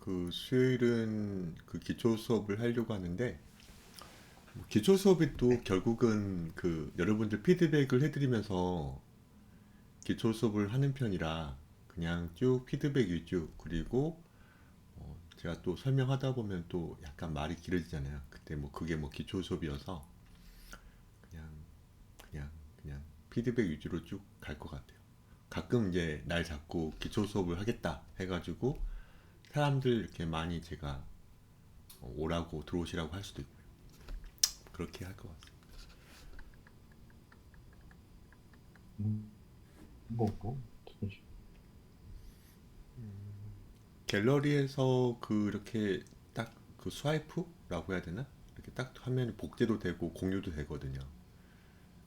그 수요일은 그 기초 수업을 하려고 하는데 뭐 기초 수업이 또 네. 결국은 그 여러분들 피드백을 해드리면서 기초 수업을 하는 편이라 그냥 쭉 피드백 위주. 그리고 제가 또 설명하다 보면 또 약간 말이 길어지잖아요. 그때 뭐 그게 뭐 기초 수업이어서 그냥 그냥 그냥 피드백 위주로 쭉 갈 것 같아요. 가끔 이제 날 잡고 기초 수업을 하겠다 해가지고 사람들 이렇게 많이 제가 오라고 들어오시라고 할 수도 있고요. 그렇게 할 것 같아요. 건가? 잠시. 갤러리에서 그 이렇게 딱 그 스와이프라고 해야 되나? 이렇게 딱 하면 복제도 되고 공유도 되거든요.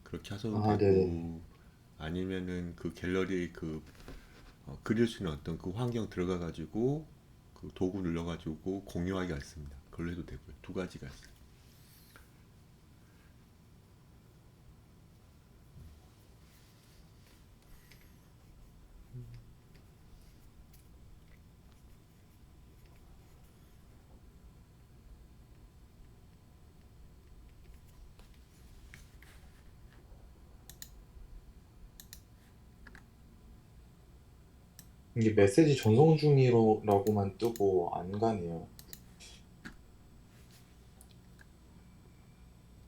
그렇게 하셔도 아, 네네. 되고 아니면은 그 갤러리 그 그릴 수 있는 어떤 그 환경 들어가 가지고 그 도구 눌러 가지고 공유하기가 있습니다. 그걸로 해도 되고요. 두 가지가 있어요. 이게 메시지 전송 중이라고만 뜨고 안 가네요.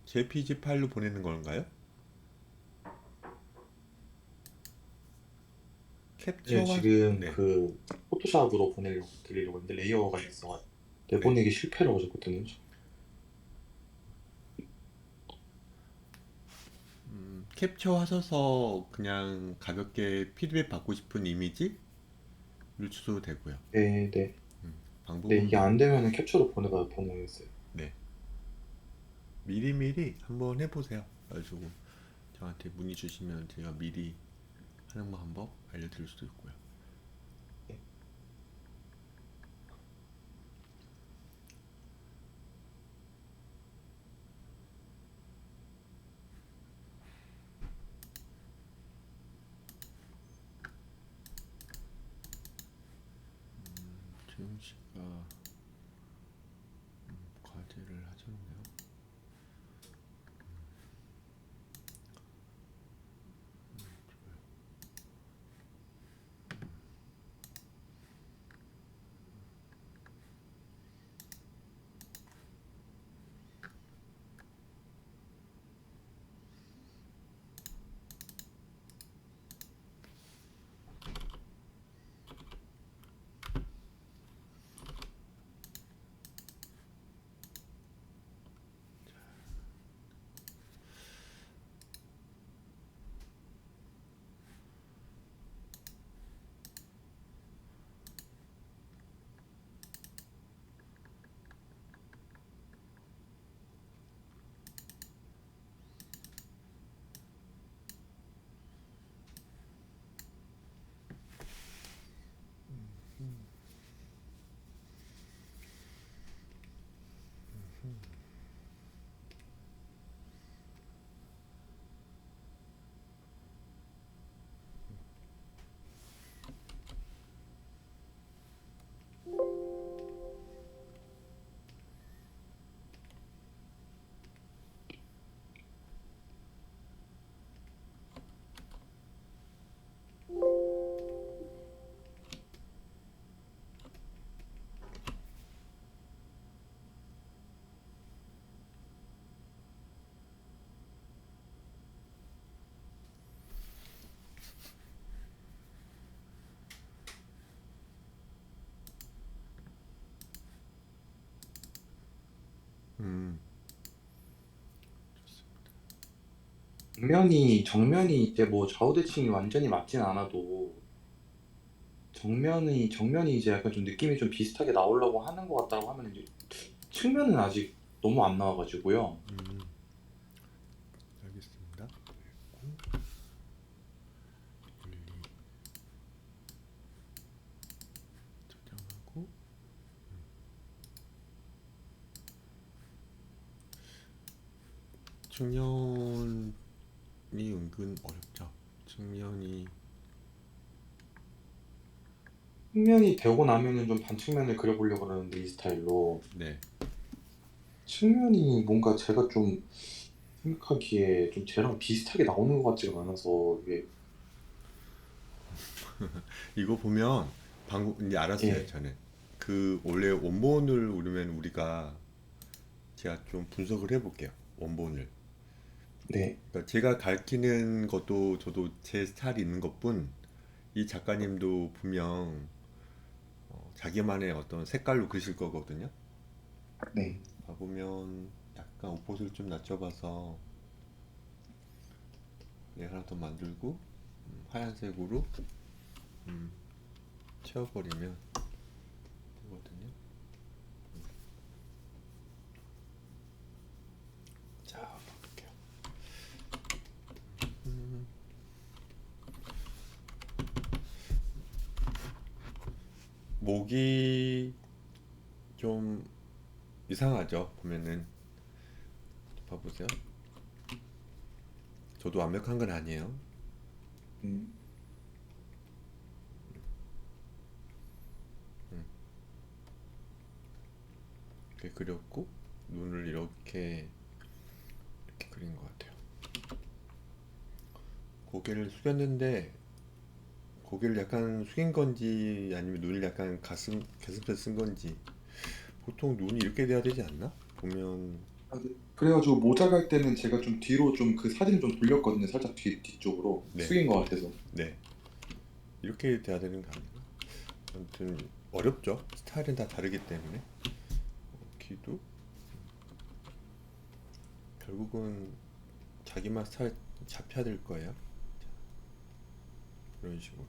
JPG 파일로 보내는 건가요? 예, 캡처가 지금 네. 그 포토샵으로 보내려고 드리려고 했는데 레이어가 있어 네. 내보내기 실패라고 적었거든요. 캡처하셔서 그냥 가볍게 피드백 받고 싶은 이미지를 주셔도 되고요. 네, 네. 네, 방법은 이게 뭐 안 되면은 캡처로 보내야겠어요. 네. 미리미리 한번 해보세요. 그래가지고 저한테 문의 주시면 제가 미리 하는 방법 알려드릴 수도 있고요. 네. 재용 씨가 과제를 하셨네요. 음, 정면이 이제 뭐 좌우 대칭이 완전히 맞진 않아도 정면이 이제 약간 좀 느낌이 좀 비슷하게 나오려고 하는 것 같다고 하면 이제 측면은 아직 너무 안 나와가지고요. 알겠습니다. 분리 저장하고 측면이 은근 어렵죠. 측면이 측면이 되고 나면은 좀 반측면을 그려보려고 그러는데 이 스타일로 네. 측면이 뭔가 제가 좀 생각하기에 좀 쟤랑 비슷하게 나오는 것 같지가 않아서 이게 이거 보면 방금 이제 알았어요. 예, 저는 그 원래 원본을 우리면 우리가 제가 좀 분석을 해볼게요. 원본을. 네, 그러니까 제가 가르치는 것도 저도 제 스타일이 있는 것뿐 이 작가님도 분명 자기만의 어떤 색깔로 그리실 거거든요. 네. 봐보면 약간 옷봇을 좀 낮춰봐서 얘 하나 더 만들고 하얀색으로 채워버리면 되거든요. 자, 볼게요. 목이 좀 이상하죠. 보면은 봐보세요. 저도 완벽한 건 아니에요. 음, 이렇게 그렸고 눈을 이렇게 그린 것 같아요. 고개를 숙였는데 고개를 약간 숙인 건지 아니면 눈을 약간 가슴에 쓴 건지 보통 눈이 이렇게 돼야 되지 않나? 보면 아, 네. 그래가지고 모자랄 때는 제가 좀 뒤로 좀 그 사진을 좀 돌렸거든요. 살짝 뒤쪽으로 네, 숙인 것 같아서. 네 이렇게 돼야 되는 거 아닌가? 아무튼 어렵죠. 스타일은 다 다르기 때문에 귀도 결국은 자기만 스타일 잡혀야 될 거예요. 이런 식으로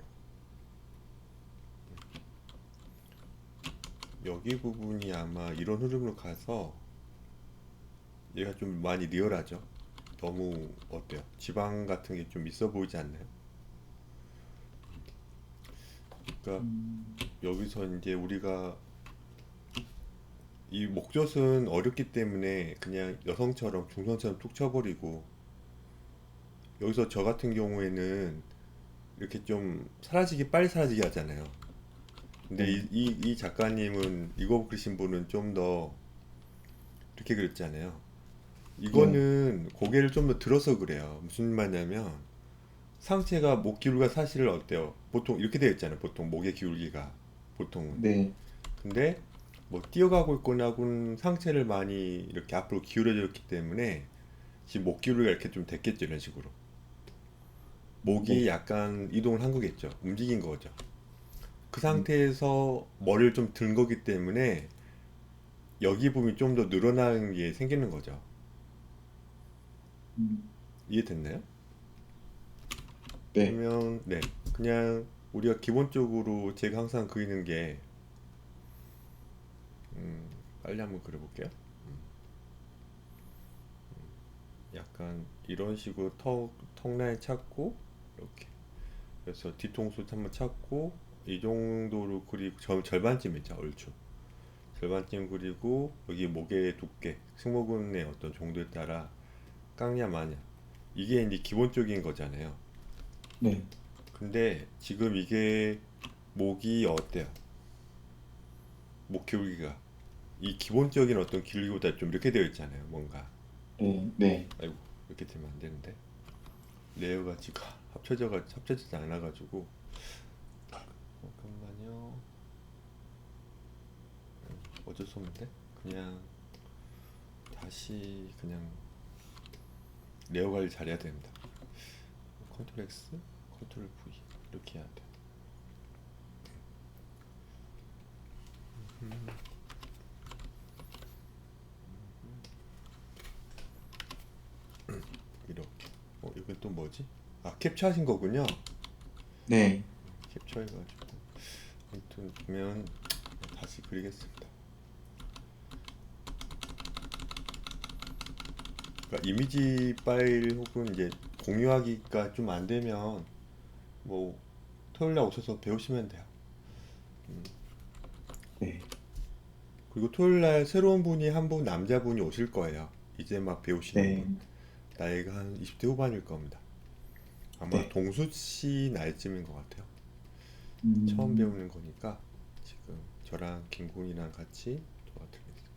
여기 부분이 아마 이런 흐름으로 가서 얘가 좀 많이 리얼하죠. 너무 어때요? 지방 같은 게 좀 있어 보이지 않나요? 그러니까 음, 여기서 이제 우리가 이 목젖은 어렵기 때문에 그냥 여성처럼 중성처럼 툭 쳐버리고 여기서 저 같은 경우에는 이렇게 좀 사라지기 빨리 사라지게 하잖아요. 근데 네, 이 작가님은 이거 그리신 분은 좀 더 이렇게 그렸잖아요. 네, 이거는 고개를 좀 더 들어서 그래요. 무슨 말이냐면 상체가 목 기울기가 사실 어때요? 보통 이렇게 되어 있잖아요. 보통 목의 기울기가 보통은. 네, 근데 뭐 뛰어가고 있거나 하고는 상체를 많이 이렇게 앞으로 기울여져 있기 때문에 지금 목 기울기가 이렇게 좀 됐겠죠. 이런 식으로. 목이 네, 약간 이동을 한 거겠죠. 움직인 거죠. 그 네. 상태에서 머리를 좀 든 거기 때문에 여기 부분이 좀 더 늘어나는 게 생기는 거죠. 음, 이해됐나요? 네. 그러면 네, 그냥 우리가 기본적으로 제가 항상 그리는 게 빨리 한번 그려볼게요. 약간 이런 식으로 턱 라인 찾고 이렇게 그래서 뒤통수 한번 찾고 이 정도로 그리고 절반쯤이죠. 얼추 절반쯤 그리고 여기 목의 두께 승모근의 어떤 정도에 따라 깡냐 마냐 이게 이제 기본적인 거잖아요. 네. 근데 지금 이게 목이 어때요? 목 기울기가 이 기본적인 어떤 길이보다 좀 이렇게 되어 있잖아요. 뭔가 네, 네. 아이고 이렇게 되면 안 되는데 레이어가 지금 합쳐지지 않아가지고 잠깐만요. 어쩔 수 없는데 그냥 다시 그냥 레이어 관리 잘해야 됩니다. 컨트롤 X, 컨트롤 V 이렇게 해야 돼. 이렇게. 이건 또 뭐지? 아 캡처하신 거군요. 네. 캡처해가지고 아무튼 보면 다시 그리겠습니다. 그러니까 이미지 파일 혹은 이제 공유하기가 좀 안 되면 뭐 토요일 날 오셔서 배우시면 돼요. 네. 그리고 토요일 날 새로운 분이 한 분 남자분이 오실 거예요. 이제 막 배우시는 분. 네. 나이가 한 20대 후반일 겁니다. 아마 네. 동수 씨 나이쯤인 것 같아요. 처음 음, 배우는 거니까 지금 저랑 김군이랑 같이 도와드리겠습니다.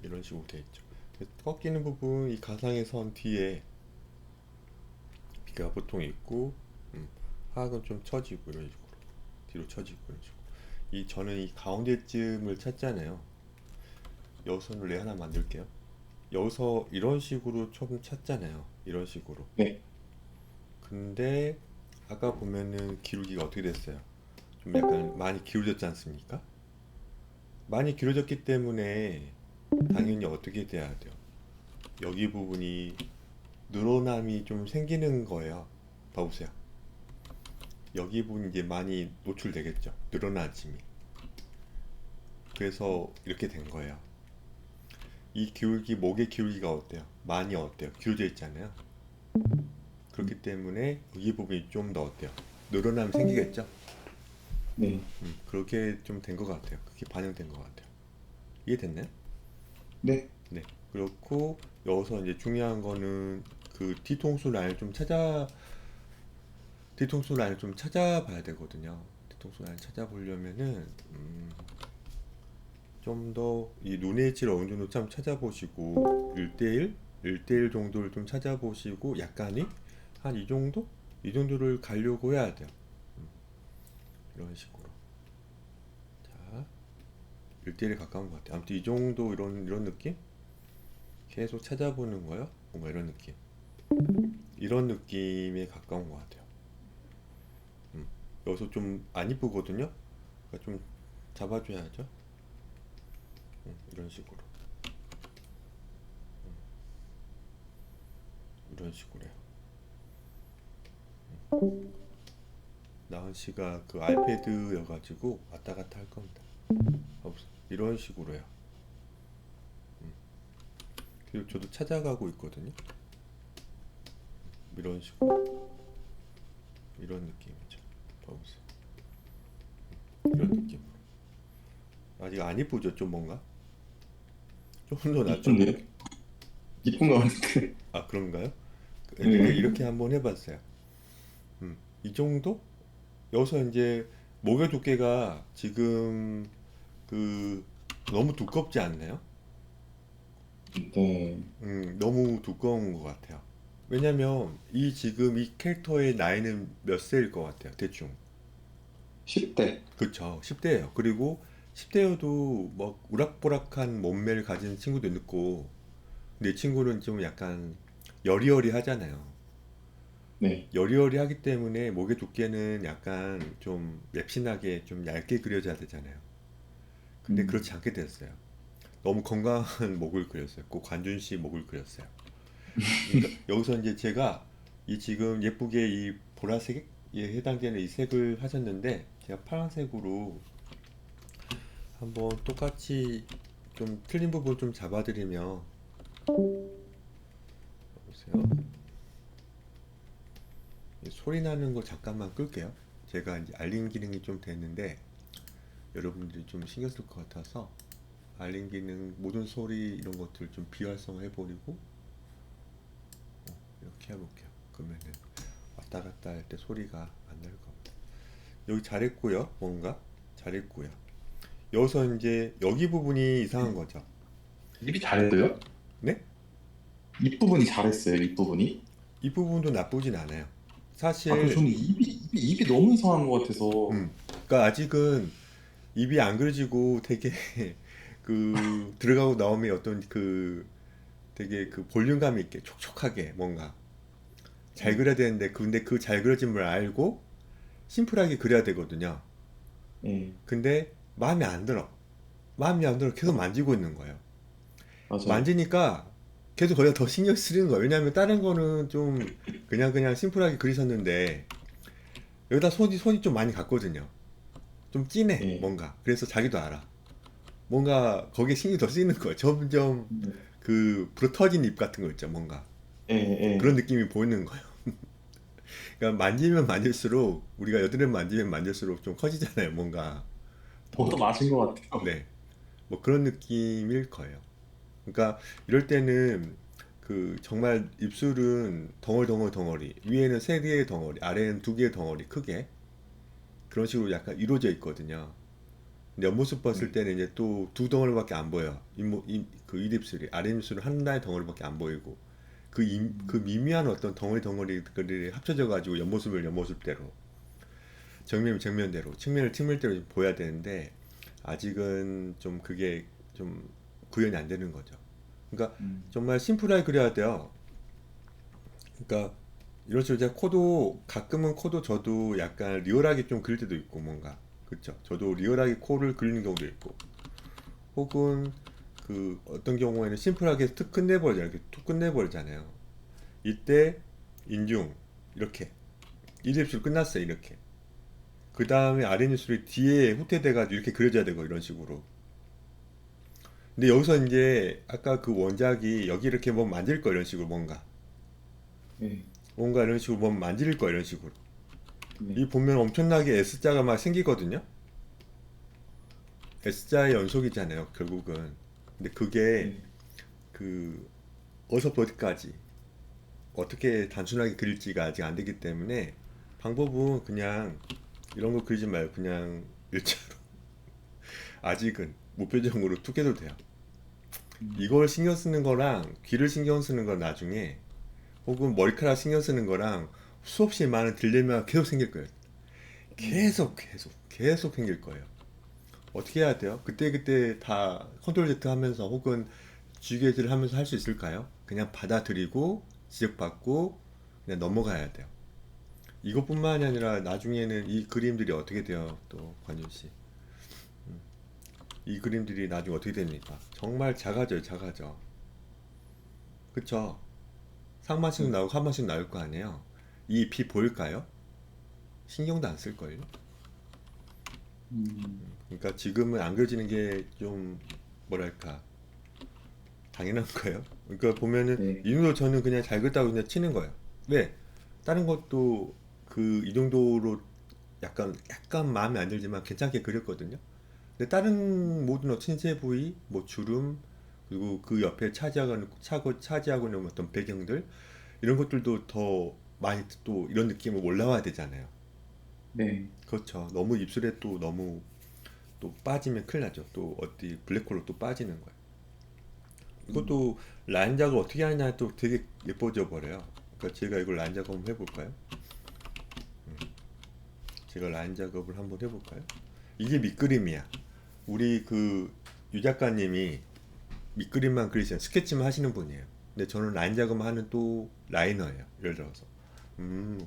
이런 식으로 돼 있죠. 꺾이는 부분 이 가상의 선 뒤에 비가 보통 있고 하악은 좀 처지고 이런 식으로 뒤로 처지고 이런 식으로 이 저는 이 가운데쯤을 찾잖아요. 여기서 래 하나 만들게요. 여기서 이런 식으로 좀 찾잖아요. 이런 식으로. 네. 근데 아까 보면은 기울기가 어떻게 됐어요? 좀 약간 많이 기울어졌지 않습니까? 많이 기울어졌기 때문에 당연히 어떻게 돼야 돼요? 여기 부분이 늘어남이 좀 생기는 거예요. 봐보세요. 여기 부분이 이제 많이 노출되겠죠. 늘어나짐이. 그래서 이렇게 된 거예요. 이 기울기, 목의 기울기가 어때요? 많이 어때요? 기울어져 있잖아요. 그렇기 때문에 여기 부분이 좀 더 어때요? 늘어남이 생기겠죠? 네. 그렇게 좀 된 것 같아요. 그게 반영된 것 같아요. 이해됐나요? 네. 네. 그렇고 여기서 이제 중요한 거는 그 뒤통수 라인을 좀 뒤통수 라인을 좀 찾아봐야 되거든요. 뒤통수 라인 찾아보려면은 좀 더 이 눈의 질을 어느 정도 참 찾아보시고 1대1, 1대1 정도를 좀 찾아보시고 약간의 한 이 정도? 이 정도를 가려고 해야 돼요. 이런 식으로. 자, 1대1에 가까운 것 같아요. 아무튼 이 정도 이런 느낌? 계속 찾아보는 거요. 뭔가 이런 느낌. 이런 느낌에 가까운 것 같아요. 여기서 좀 안 이쁘거든요. 그러니까 좀 잡아줘야죠. 이런 식으로. 이런 식으로요. 나은 씨가 그 아이패드여가지고 왔다 갔다 할 겁니다. 이런 식으로요. 그리고 저도 찾아가고 있거든요. 이런 식으로. 이런 느낌이죠. 봐보세요. 이런 느낌으로. 아직 안 이쁘죠? 좀 뭔가? 좀 더 낫죠? 이쁜데요? 이쁜 거 같은데. 아, 그런가요? 네. 이렇게 한번 해봤어요. 이 정도? 여기서 이제 목의 두께가 지금 그 너무 두껍지 않나요? 네. 너무 두꺼운 것 같아요. 왜냐면 이 지금 이 캐릭터의 나이는 몇 세일 것 같아요, 대충. 10대. 그쵸, 10대예요. 그리고 10대여도 뭐 우락부락한 몸매를 가진 친구도 있고, 근데 이 친구는 좀 약간 여리여리 하잖아요. 네. 여리여리 하기 때문에 목의 두께는 약간 좀 맵신하게 좀 얇게 그려져야 되잖아요. 근데 음. 그렇지 않게 됐어요. 너무 건강한 목을 그렸어요. 꼭 관준 씨 목을 그렸어요. 그러니까 여기서 이제 제가 이 지금 예쁘게 이 보라색에 해당되는 이 색을 하셨는데 제가 파란색으로 한번 똑같이 좀 틀린 부분 좀 잡아드리면 보세요. 이 소리 나는 거 잠깐만 끌게요. 제가 이제 알림 기능이 좀 됐는데 여러분들이 좀 신경 쓸 것 같아서 알림 기능 모든 소리 이런 것들 좀 비활성화 해버리고 이렇게 해볼게요. 그러면은 왔다 갔다 할 때 소리가 안 날 겁니다. 여기 잘했고요. 뭔가 잘했고요. 여기서 이제 여기 부분이 이상한 거죠. 입이 잘했어요? 네? 입부분이 잘했어요, 입부분이. 이 부분도 나쁘진 않아요. 아, 그 사실 저는 입이 너무 이상한 것 같아서. 그러니까 아직은 입이 안 그려지고 되게 그 들어가고 나오면 어떤 그 되게 그 볼륨감 있게 촉촉하게 뭔가 잘 네. 그려야 되는데 근데 그 잘 그려짐을 알고 심플하게 그려야 되거든요. 네. 근데 마음에 안 들어. 마음에 안 들어 계속 만지고 있는 거예요. 맞아요. 만지니까 계속 거기다 더 신경 쓰이는 거예요. 왜냐하면 다른 거는 좀 그냥 심플하게 그리셨는데 여기다 손이 좀 많이 갔거든요. 좀 진해 네. 뭔가. 그래서 자기도 알아. 뭔가 거기에 신경이 더 쓰이는 거예요. 점점 네. 그 불어터진 입 같은 거 있죠. 뭔가 예, 그런 예. 느낌이 보이는 거예요. 그러니까 만지면 만질수록 우리가 여드름 만지면 만질수록 좀 커지잖아요. 뭔가 뭐도 더 맞은 것 같아요. 네. 뭐 그런 느낌일 거예요. 그러니까 이럴 때는 그 그 정말 입술은 덩어리 덩어리 위에는 세 개의 덩어리 아래에는 두 개의 덩어리 크게 그런 식으로 약간 이루어져 있거든요. 근데 옆모습 봤을 네. 때는 이제 또 두 덩어리밖에 안 보여. 그 윗입술이 아랫입술은 하나의 덩어리밖에 안 보이고 그 음. 미미한 어떤 덩어리들이 합쳐져 가지고 옆모습을 옆모습대로 정면 정면대로 측면을 측면대로 좀 보여야 되는데 아직은 좀 그게 좀 구현이 안 되는 거죠. 그러니까 음. 정말 심플하게 그려야 돼요. 그러니까 이런 식으로 제가 코도 가끔은 코도 저도 약간 리얼하게 좀 그릴 때도 있고 뭔가 그쵸? 저도 리얼하게 코를 그리는 경우도 있고 혹은 그 어떤 경우에는 심플하게 툭 끝내버리잖아요. 이렇게 툭 끝내버리잖아요. 이때 인중 이렇게 이입술 끝났어요. 이렇게 그 다음에 아랫입술이 뒤에 후퇴돼가지고 이렇게 그려져야 되고 이런 식으로. 근데 여기서 이제 아까 그 원작이 여기 이렇게 뭐 만질 거 이런 식으로 네. 뭔가 이런 식으로 뭐 만질 거 이런 식으로 네. 이 보면 엄청나게 S자가 막 생기거든요. S자의 연속이잖아요, 결국은. 근데 그게 네. 그 어디서부터 어디까지 어떻게 단순하게 그릴지가 아직 안 되기 때문에 방법은 그냥 이런 거 그리지 말고 그냥 일자로 아직은 무표정으로 툭 해도 돼요. 음. 이걸 신경 쓰는 거랑 귀를 신경 쓰는 건 나중에 혹은 머리카락 신경 쓰는 거랑 수없이 많은 딜레마가 계속 생길 거예요. 계속 생길 거예요. 어떻게 해야 돼요? 그때그때 다 컨트롤 Z 하면서 혹은 G계질 하면서 할 수 있을까요? 그냥 받아들이고 지적받고 그냥 넘어가야 돼요. 이것뿐만이 아니라 나중에는 이 그림들이 어떻게 돼요? 또 관윤 씨. 이 그림들이 나중에 어떻게 됩니까? 정말 작아져요, 작아져. 그쵸? 상반씩 네. 나오고 하반씩 나올 거 아니에요? 이 비 보일까요? 신경도 안 쓸걸요? 음. 그러니까 지금은 안 그려지는 게 좀 뭐랄까 당연한 거예요. 그러니까 보면은 네. 이 정도 저는 그냥 잘 그렸다고 그냥 치는 거예요. 왜? 다른 것도 그 이 정도로 약간 마음에 안 들지만 괜찮게 그렸거든요. 근데 다른 모든 신체 부위, 뭐 주름 그리고 그 옆에 차지하고 있는 어떤 배경들 이런 것들도 더 많이 또 이런 느낌으로 올라와야 되잖아요. 네. 그렇죠. 너무 입술에 또 너무 또 빠지면 큰일 나죠. 또 어디 블랙홀로 또 빠지는 거예요. 음. 이것도 라인 작업을 어떻게 하냐 또 되게 예뻐져 버려요. 그러니까 제가 이걸 라인 작업 한번 해볼까요? 제가 라인 작업을 한번 해볼까요? 이게 밑그림이야. 우리 그 유 작가님이 밑그림만 그리시는 스케치만 하시는 분이에요. 근데 저는 라인 작업만 하는 또 라이너예요. 예를 들어서 음,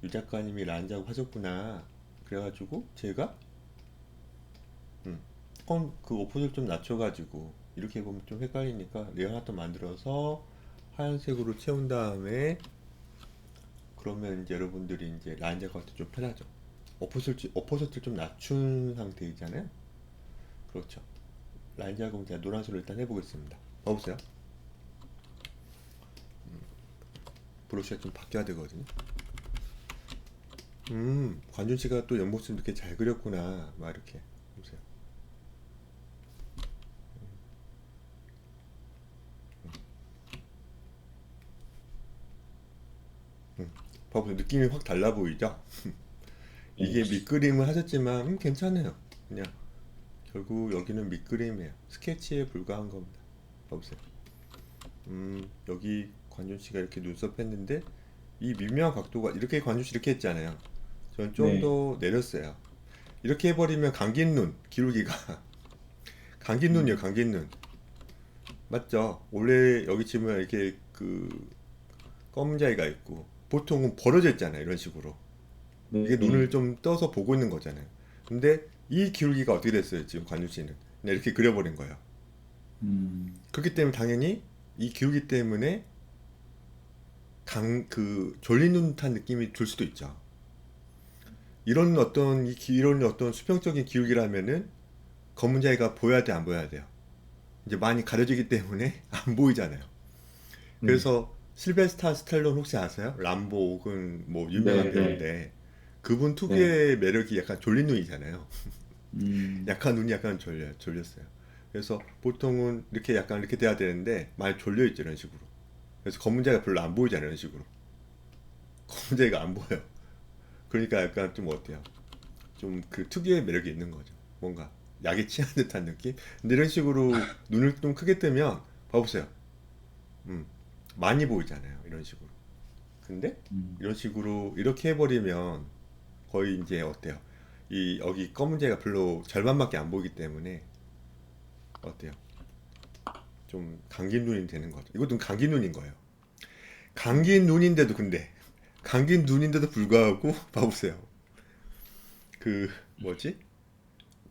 유 작가님이 라인 작업 하셨구나. 그래가지고 제가 그 오픈을 좀 낮춰가지고 이렇게 보면 좀 헷갈리니까 레어 하나 더 만들어서 하얀색으로 채운 다음에 그러면 이제 여러분들이 이제 라인 작업할 때 좀 편하죠. 오퍼셋을 좀 낮춘 상태이잖아요. 그렇죠. 라인 작업은 제가 노란색으로 일단 해보겠습니다. 봐보세요. 브러쉬가 좀 바뀌어야 되거든요. 관준 씨가 또 옆모습 이렇게 잘 그렸구나. 막 이렇게 보세요. 봐보세요. 느낌이 확 달라 보이죠? 네. 이게 밑그림을 하셨지만 괜찮아요. 그냥 결국 여기는 밑그림이에요. 스케치에 불과한 겁니다. 봐보세요. 여기 관준 씨가 이렇게 눈썹 했는데 이 미묘한 각도가 이렇게 관준 씨 이렇게 했잖아요. 저는 좀 네. 더 내렸어요. 이렇게 해버리면 감긴 눈, 기울기가 감긴 눈이에요, 음. 감긴 눈. 맞죠? 원래 여기 치면 이렇게 그 검은 자위가 있고 보통은 벌어져 있잖아요, 이런 식으로. 이게 눈을 네. 좀 떠서 보고 있는 거잖아요. 근데 이 기울기가 어떻게 됐어요, 지금 관준 씨는? 그냥 이렇게 그려버린 거예요. 음. 그렇기 때문에 당연히 이 기울기 때문에 졸린 듯한 느낌이 들 수도 있죠. 이런 어떤 수평적인 기울기라면은 검은 자위가 보여야 돼, 안 보여야 돼요? 이제 많이 가려지기 때문에 안 보이잖아요. 네. 그래서 실베스타 스텔론 혹시 아세요? 람보 혹은 뭐 유명한 네. 네. 배우인데 그분 네. 특유의 매력이 약간 졸린 눈이잖아요. 음. 약간 눈이 약간 졸렸어요. 그래서 보통은 이렇게 약간 이렇게 돼야 되는데 많이 졸려 있죠, 이런 식으로. 그래서 검은자가 별로 안 보이잖아요. 이런 식으로. 검은자가 안 보여. 그러니까 약간 좀 어때요? 좀 그 특유의 매력이 있는 거죠. 뭔가 약에 취한 듯한 느낌? 근데 이런 식으로 눈을 좀 크게 뜨면 봐보세요. 음, 많이 보이잖아요. 이런 식으로. 근데 음. 이런 식으로 이렇게 해버리면 거의 이제 어때요? 이 여기 검은재가 별로 절반밖에 안 보이기 때문에 어때요? 좀 감긴 눈이 되는 거죠. 이것도 감긴 눈인 거예요. 감긴 눈인데도 근데 감긴 눈인데도 불구하고 봐보세요. 그 뭐지?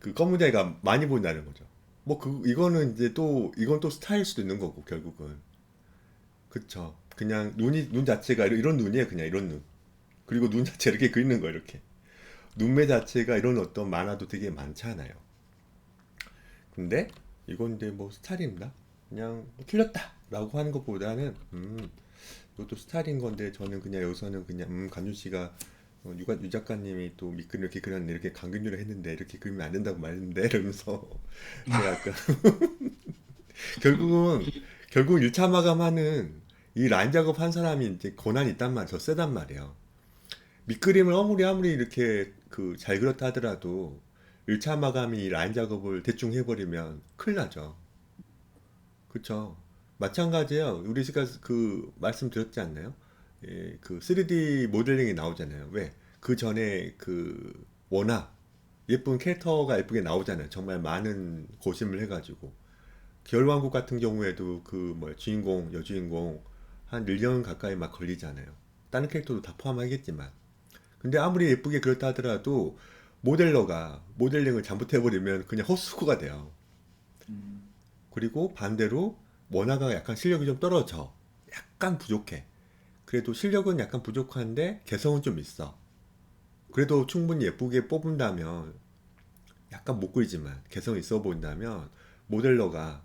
그 검은재가 많이 보인다는 거죠. 뭐 그 이거는 이제 또 이건 또 스타일 수도 있는 거고 결국은 그쵸. 그냥 눈이 눈 자체가 이런 눈이에요. 그냥 이런 눈. 그리고 눈 자체 이렇게 그리는 거예요. 이렇게 눈매 자체가 이런 어떤 만화도 되게 많잖아요. 근데 이건 이제 뭐 스타일입니다. 그냥 뭐 틀렸다라고 하는 것보다는 이것도 스타일인 건데 저는 그냥 여기서는 그냥 간준 씨가 유 작가님이 또 밑그림 이렇게 그렸는데 이렇게 강근유를 했는데 이렇게 그리면 안 된다고 말했는데 이러면서 제가 약간 결국은 결국 1차 마감하는 이 라인 작업한 사람이 이제 고난이 있단 말, 저 세단 말이에요. 밑그림을 아무리 이렇게 그 잘 그렸다 하더라도 1차 마감이 라인 작업을 대충 해버리면 큰일 나죠. 그쵸? 마찬가지예요. 우리 시가 그 말씀드렸지 않나요? 예, 그 3D 모델링이 나오잖아요. 왜? 그 전에 그 워낙 예쁜 캐릭터가 예쁘게 나오잖아요. 정말 많은 고심을 해가지고. 겨울왕국 같은 경우에도 그 뭐 주인공, 여주인공 한 1년 가까이 막 걸리잖아요. 다른 캐릭터도 다 포함하겠지만. 근데 아무리 예쁘게 그렇다 하더라도 모델러가 모델링을 잘못해버리면 그냥 헛수고가 돼요. 음. 그리고 반대로 원화가 약간 실력이 좀 떨어져. 약간 부족해. 그래도 실력은 약간 부족한데 개성은 좀 있어. 그래도 충분히 예쁘게 뽑은다면 약간 못 그리지만 개성 있어 보인다면 모델러가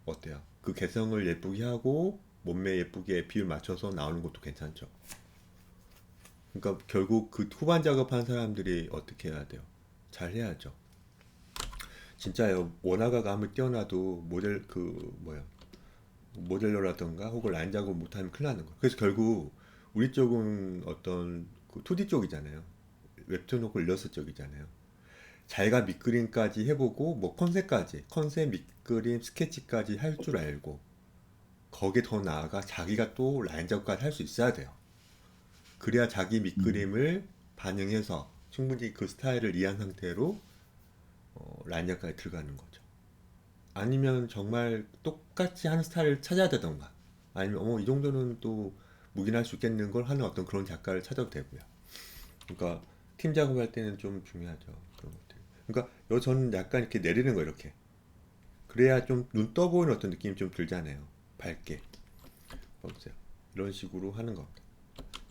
어때요? 그 개성을 예쁘게 하고 몸매 예쁘게 비율 맞춰서 나오는 것도 괜찮죠. 그러니까 결국 그 후반 작업한 사람들이 어떻게 해야 돼요? 잘 해야죠. 진짜요. 원화가가 아무리 뛰어나도 모델 그 뭐야 모델러라던가 혹은 라인 작업 못하면 큰일 나는 거예요. 그래서 결국 우리 쪽은 어떤 그 2D 쪽이잖아요. 웹툰 혹은 일러스트 쪽이잖아요. 자기가 밑그림까지 해보고 뭐 컨셉까지 컨셉 밑그림 스케치까지 할 줄 알고 거기에 더 나아가 자기가 또 라인 작업까지 할 수 있어야 돼요. 그래야 자기 음. 밑그림을 반영해서 충분히 그 스타일을 이해한 상태로 라인 작업까지 들어가는 거죠. 아니면 정말 똑같이 하는 스타일을 찾아야 되던가 아니면 이 정도는 또 묵인할 수 있겠는 걸 하는 어떤 그런 작가를 찾아도 되고요. 그러니까 팀 작업할 때는 좀 중요하죠. 그런 것들. 그러니까 저는 약간 이렇게 내리는 거 이렇게. 그래야 좀 눈 떠 보이는 어떤 느낌이 좀 들잖아요. 밝게. 보세요. 이런 식으로 하는 겁니다.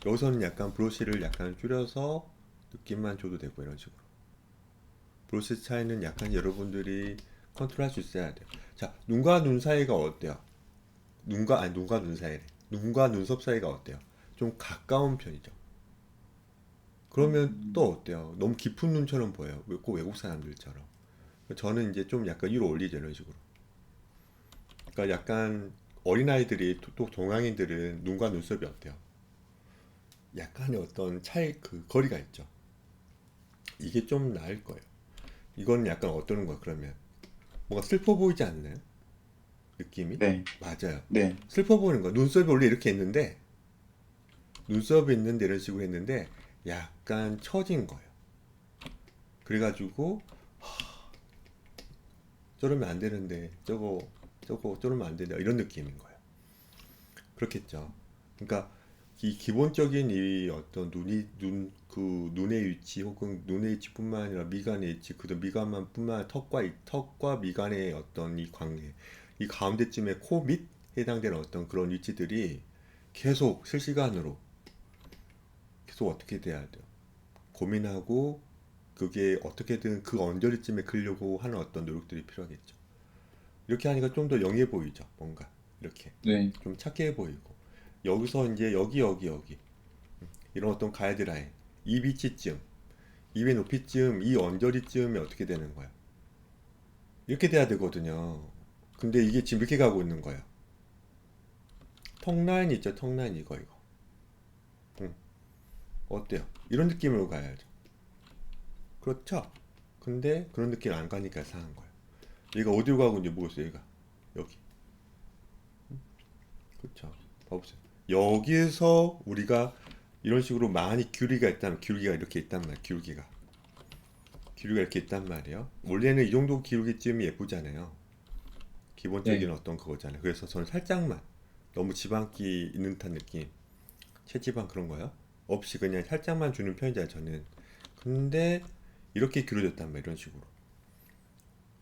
여기서는 약간 브러쉬를 약간 줄여서 느낌만 줘도 되고 이런 식으로. 브러쉬 차이는 약간 여러분들이 컨트롤할 수 있어야 돼요. 자, 눈과 눈 사이가 어때요? 눈과 눈 사이래. 눈과 눈썹 사이가 어때요? 좀 가까운 편이죠. 그러면 또 음. 어때요? 너무 깊은 눈처럼 보여요. 꼭 외국 사람들처럼. 저는 이제 좀 약간 위로 올리죠, 이런 식으로. 그러니까 약간 어린아이들이 또 동양인들은 눈과 눈썹이 어때요? 약간의 어떤 차이 그 거리가 있죠. 이게 좀 나을 거예요. 이건 약간 어떠는 거야, 그러면? 뭔가 슬퍼 보이지 않나요? 느낌이? 네. 맞아요. 네. 슬퍼 보이는 거야. 눈썹이 원래 이렇게 있는데 눈썹이 있는데 이런 식으로 했는데 약간 처진 거예요. 그래가지고 저러면 안 되는데 저거 저러면 안 된다 이런 느낌인 거예요. 그렇겠죠. 그러니까 이 기본적인 이 어떤 그 눈의 위치 혹은 눈의 위치뿐만 아니라 미간의 위치 그도 미간만 뿐만 아니라 턱과 미간의 어떤 이 관계 이 가운데쯤에 코 밑 해당되는 어떤 그런 위치들이 계속 실시간으로 계속 어떻게 돼야 돼요. 고민하고 그게 어떻게든 그 언저리쯤에 그리려고 하는 어떤 노력들이 필요하겠죠. 이렇게 하니까 좀 더 영해 보이죠. 뭔가 이렇게 네. 좀 착해 보이고 여기서 이제 여기 이런 어떤 가이드라인 이 위치쯤 입의 높이쯤 이 언저리쯤이 어떻게 되는 거야. 이렇게 돼야 되거든요. 근데 이게 지금 이렇게 가고 있는 거예요. 턱 라인 있죠? 턱 라인 이거. 응. 어때요? 이런 느낌으로 가야죠. 그렇죠? 근데 그런 느낌 안 가니까 상한 거예요. 얘가 어디로 가고 이제 뭐겠어요? 얘가 여기. 그렇죠? 봐보세요. 여기에서 우리가 이런 식으로 많이 기울기가 있다면 기울기가 이렇게 있단 말이에요. 기울기가 이렇게 있단 말이에요. 원래는 이 정도 기울기쯤이 예쁘잖아요. 기본적인 네. 어떤 그거잖아요. 그래서 저는 살짝만 너무 지방기 있는 듯한 느낌, 체지방 그런 거요. 없이 그냥 살짝만 주는 편이잖아요. 저는. 근데 이렇게 기울어졌단 말이에요. 이런 식으로.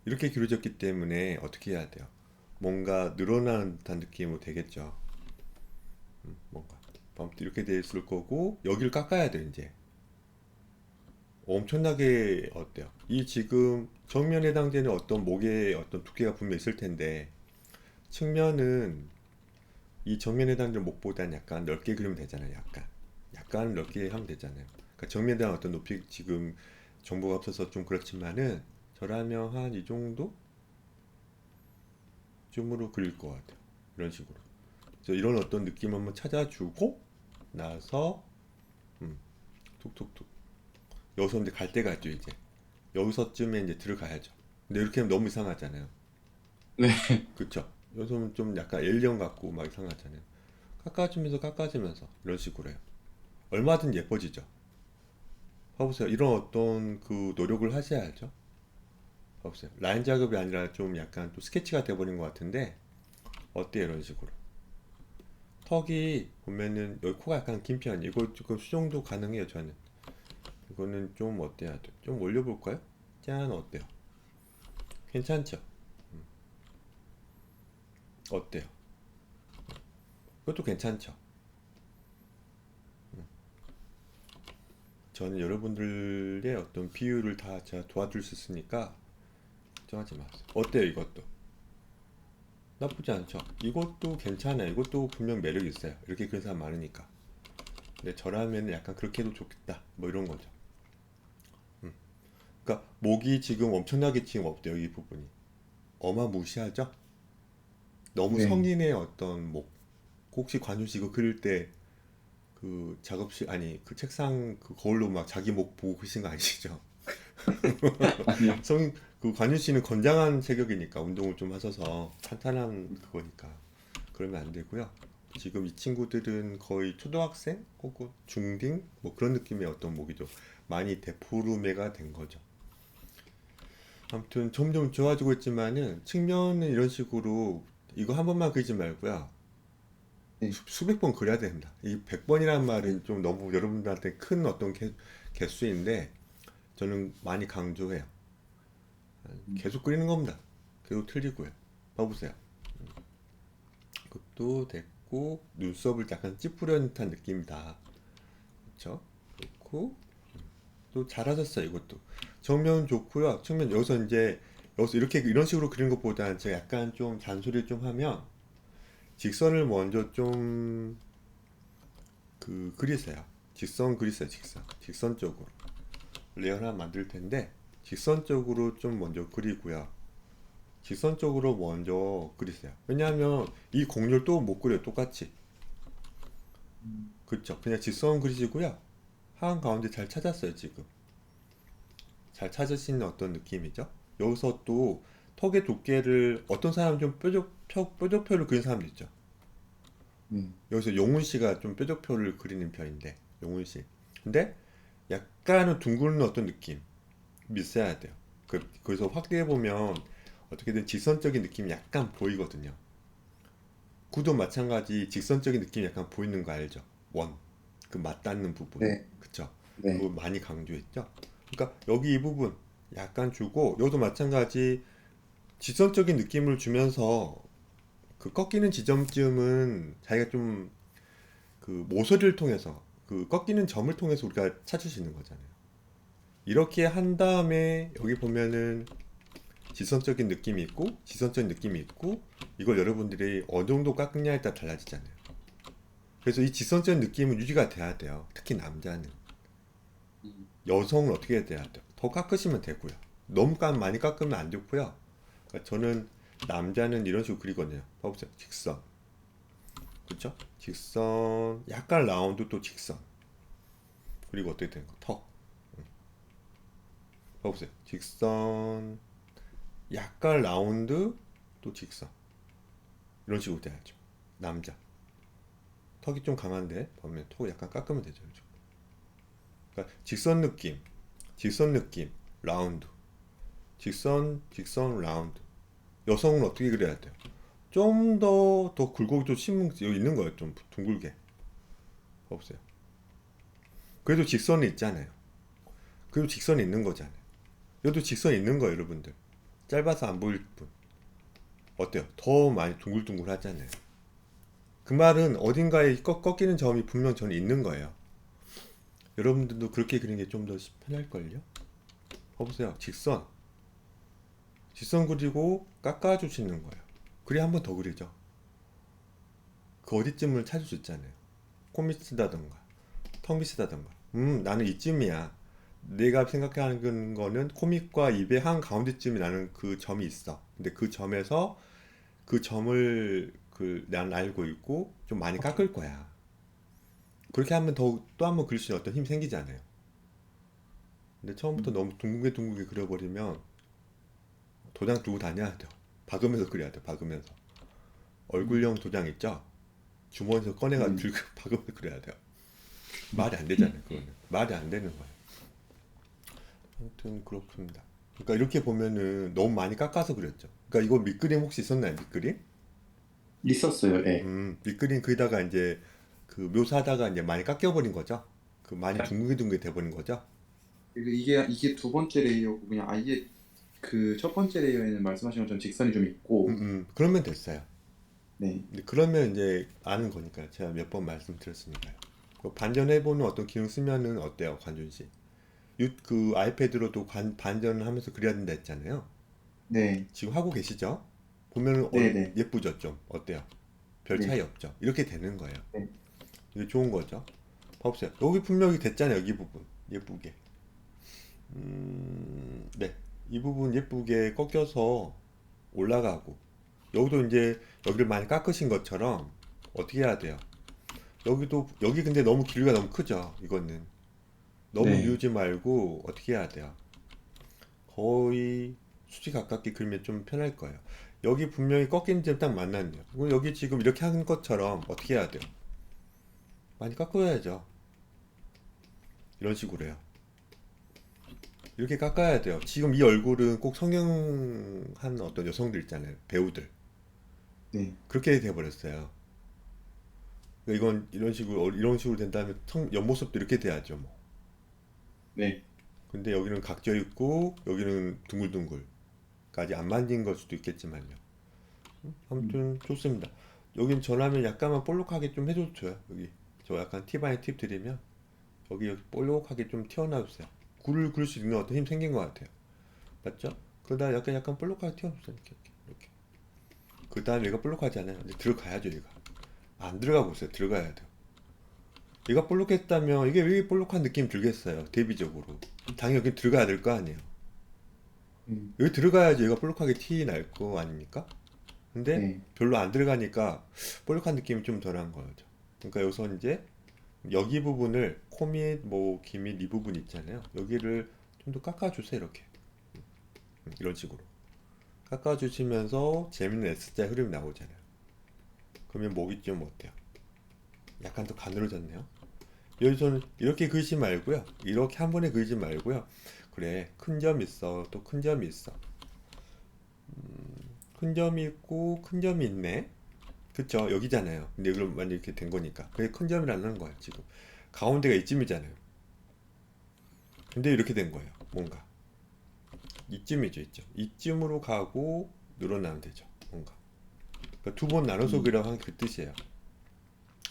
이렇게 기울어졌기 때문에 어떻게 해야 돼요? 뭔가 늘어나는 듯한 느낌으로 되겠죠. 뭔가 아무튼 이렇게 돼 있을 거고 여기를 깎아야 돼 이제. 엄청나게 어때요? 이 지금 정면에 해당되는 어떤 목의 어떤 두께가 분명 있을 텐데 측면은 이 정면에 해당되는 목보다는 약간 넓게 그리면 되잖아요. 약간 넓게 하면 되잖아요. 그러니까 정면에 대한 어떤 높이 지금 정보가 없어서 좀 그렇지만은 저라면 한 이 정도 쯤으로 그릴 것 같아요. 이런 식으로. 그래서 이런 어떤 느낌 한번 찾아주고 나서 음, 툭툭툭 여기서 이제 갈 때가 있죠 이제. 여기서쯤에 이제 들어가야죠. 근데 이렇게 하면 너무 이상하잖아요. 네. 그쵸? 여기서는 좀 약간 엘리언 같고 막 이상하잖아요. 깎아주면서 이런 식으로 해요. 얼마든 예뻐지죠. 봐보세요. 이런 어떤 그 노력을 하셔야죠. 봐보세요. 라인 작업이 아니라 좀 약간 또 스케치가 돼버린 것 같은데 어때요? 이런 식으로. 턱이 보면은 여기 코가 약간 긴 편이에요. 이거 조금 수정도 가능해요. 저는. 이거는 좀 어때야 돼? 좀 올려볼까요? 짠 어때요? 괜찮죠? 어때요? 그것도 괜찮죠? 저는 여러분들의 어떤 비율을 다 제가 도와줄 수 있으니까 걱정하지 마세요. 어때요 이것도? 나쁘지 않죠? 이것도 괜찮아요. 이것도 분명 매력 있어요. 이렇게 그런 사람 많으니까. 근데 저라면 약간 그렇게 해도 좋겠다. 뭐 이런 거죠. 그러니까 목이 지금 엄청나게 지금 없대요. 이 부분이. 어마무시하죠? 너무 네. 성인의 어떤 목. 혹시 관유 씨 이거 그릴 때 그 작업실 아니 그 책상 그 거울로 막 자기 목 보고 그러신 거 아니시죠? 아니요. 성, 그 관유 씨는 건장한 체격이니까 운동을 좀 하셔서 탄탄한 그거니까 그러면 안 되고요. 지금 이 친구들은 거의 초등학생 혹은 중딩 뭐 그런 느낌의 어떤 목이죠. 많이 데포르메가 된 거죠. 아무튼 점점 좋아지고 있지만은 측면은 이런 식으로 이거 한 번만 그리지 말고요. 네. 수백 번 그려야 됩니다. 이 100번이라는 네. 말은 좀 너무 여러분들한테 큰 어떤 개수인데 저는 많이 강조해요. 계속 그리는 겁니다. 계속 틀리고요. 봐보세요. 그것도 됐고 눈썹을 약간 찌푸려는 듯한 느낌이다. 그렇죠? 좋고 또 잘하셨어요. 이것도 정면 좋고요. 측면 여기서 이제 여기서 이렇게 이런 식으로 그리는 것보다는 제가 약간 좀 잔소리를 좀 하면 직선을 먼저 좀 그 그리세요. 직선 그리세요. 직선 쪽으로 레이어 하나 만들 텐데 직선 쪽으로 좀 먼저 그리고요. 직선 쪽으로 먼저 그리세요. 왜냐하면 이 곡률 또 못 그려요. 똑같이. 그쵸? 그냥 직선 그리시고요. 한 가운데 잘 찾았어요. 지금 잘 찾으시는 어떤 느낌이죠? 여기서 또 턱의 두께를 어떤 사람은 좀 뾰족표를 그리는 사람도 있죠. 네. 여기서 용훈 씨가 좀 뾰족표를 그리는 편인데 용훈 씨. 근데 약간은 둥근 어떤 느낌 있어야 돼요. 그래서 확대해 보면 어떻게든 직선적인 느낌이 약간 보이거든요. 구도 마찬가지 직선적인 느낌이 약간 보이는 거 알죠? 원. 그 맞닿는 부분. 네. 그쵸? 그거 네. 많이 강조했죠? 그러니까 여기 이 부분 약간 주고 여기도 마찬가지 직선적인 느낌을 주면서 그 꺾이는 지점쯤은 자기가 좀 그 모서리를 통해서 그 꺾이는 점을 통해서 우리가 찾을 수 있는 거잖아요. 이렇게 한 다음에 여기 보면은 지선적인 느낌이 있고 지선적인 느낌이 있고 이걸 여러분들이 어느 정도 깎느냐에 따라 달라지잖아요. 그래서 이 지선적인 느낌은 유지가 돼야 돼요. 특히 남자는. 여성은 어떻게 돼야 돼요? 더 깎으시면 되고요. 너무 많이 깎으면 안 좋고요. 그러니까 저는 남자는 이런 식으로 그리거든요. 봐보세요. 직선. 그쵸? 직선, 약간 라운드 또 직선. 그리고 어떻게 되는 거? 턱. 봐보세요. 직선, 약간 라운드 또 직선. 이런 식으로 돼야죠. 남자. 턱이 좀 강한데 보면 턱을 약간 깎으면 되죠. 그죠? 그러니까 직선 느낌, 라운드. 직선, 라운드. 여성은 어떻게 그려야 돼요? 좀 더 굴곡이 좀 여기 있는 거예요. 좀 둥글게. 봐보세요. 그래도 직선이 있잖아요. 그래도 직선이 있는 거잖아요. 여기도 직선이 있는 거예요, 여러분들. 짧아서 안 보일 뿐. 어때요? 더 많이 둥글둥글 하잖아요. 그 말은 어딘가에 꺾이는 점이 분명 저는 있는 거예요. 여러분들도 그렇게 그리는 게 좀 더 편할걸요? 봐보세요. 직선 그리고 깎아주시는 거예요. 그래 한 번 더 그리죠. 그 어디쯤을 찾을 수 있잖아요. 코 밑이다던가 턱 밑이다던가. 나는 이쯤이야. 내가 생각하는 거는 코밑과 입의 한 가운데쯤이 나는 그 점이 있어. 근데 그 점에서 그 점을 난 알고 있고 좀 많이 깎을 거야. 그렇게 하면 또 한 번 그릴 수 있는 어떤 힘이 생기잖아요. 근데 처음부터 너무 둥글게 그려버리면 도장 두고 다녀야 돼요. 박으면서 그려야 돼요. 박으면서. 얼굴형 도장 있죠? 주머니에서 꺼내가 네. 들고 박으면서 그려야 돼요. 말이 안 되잖아요. 그거는. 말이 안 되는 거예요. 아무튼 그렇습니다. 그러니까 이렇게 보면은 너무 많이 깎아서 그렸죠. 그러니까 이거 밑그림 혹시 있었나요? 밑그림? 있었어요. 예. 밑그림 그리다가 이제 그 묘사하다가 이제 많이 깎여버린 거죠. 그 많이 둥글둥글 돼버린 거죠. 이게 두 번째 레이어고 그냥 아예 그 첫 번째 레이어에는 말씀하신 것처럼 직선이 좀 있고 그러면 됐어요. 네. 근데 그러면 이제 아는 거니까요. 제가 몇 번 말씀드렸으니까요. 그 반전해보는 어떤 기능 쓰면은 어때요, 관준 씨? 그 아이패드로도 반전을 하면서 그려야 된다 했잖아요. 네. 지금 하고 계시죠? 보면은 네, 네. 예쁘죠, 좀? 어때요? 별 네. 차이 없죠? 이렇게 되는 거예요. 네. 이게 좋은 거죠. 봐보세요. 여기 분명히 됐잖아요, 여기 부분. 예쁘게. 네. 이 부분 예쁘게 꺾여서 올라가고. 여기도 이제 여기를 많이 깎으신 것처럼 어떻게 해야 돼요? 여기 근데 너무 길이가 너무 크죠, 이거는. 너무 네. 미우지 말고 어떻게 해야 돼요? 거의 수직 가깝게 그리면 좀 편할 거예요. 여기 분명히 꺾이는 점 딱 만났네요. 그럼 여기 지금 이렇게 하는 것처럼 어떻게 해야 돼요? 많이 깎아야죠. 이런 식으로 해요. 이렇게 깎아야 돼요. 지금 이 얼굴은 꼭 성형한 어떤 여성들 있잖아요. 배우들. 네. 그렇게 돼버렸어요. 그러니까 이건 이런 식으로 된다면 옆모습도 이렇게 돼야죠. 뭐. 네. 근데 여기는 각져 있고 여기는 둥글둥글까지 안 만진 걸 수도 있겠지만요. 음. 아무튼 좋습니다. 여긴 전화면 약간만 볼록하게 좀 해줘도 좋아요. 여기 저 약간 팁 아닌 팁 드리면 여기 볼록하게 좀 튀어나와주세요. 굴을 그릴 수 있는 어떤 힘 생긴 것 같아요. 맞죠? 그러다 약간 볼록하게 튀어나와주세요. 이렇게. 그 다음에 얘가 볼록하잖아요. 이제 들어가야죠, 얘가. 안 들어가고 있어요. 들어가야 돼요. 얘가 볼록했다면 이게 왜 볼록한 느낌 들겠어요? 대비적으로. 당연히 여기 들어가야 될 거 아니에요. 음. 여기 들어가야지 얘가 볼록하게 티 날 거 아닙니까? 근데 네. 별로 안 들어가니까 볼록한 느낌이 좀 덜한 거죠. 그러니까 여기서 이제 여기 부분을 코밑, 뭐 기밑 이 부분 있잖아요. 여기를 좀 더 깎아주세요. 이렇게 이런 식으로 깎아주시면서 재밌는 S자 흐름이 나오잖아요. 그러면 목이 좀 어때요? 약간 더 가늘어졌네요. 여기서는 이렇게 그리지 말고요. 이렇게 한 번에 그리지 말고요. 그래, 큰 점 있어. 또 큰 점이 있어. 큰 점이 있고 큰 점이 있네. 그쵸? 여기잖아요. 근데 그럼 완전 이렇게 된 거니까. 그게 큰 점이라는 거예요, 지금. 가운데가 이쯤이잖아요. 근데 이렇게 된 거예요, 뭔가. 이쯤이죠, 이쯤. 이쯤으로 가고 늘어나면 되죠, 뭔가. 그러니까 두 번 나눠서 음. 그려 하는 그 뜻이에요.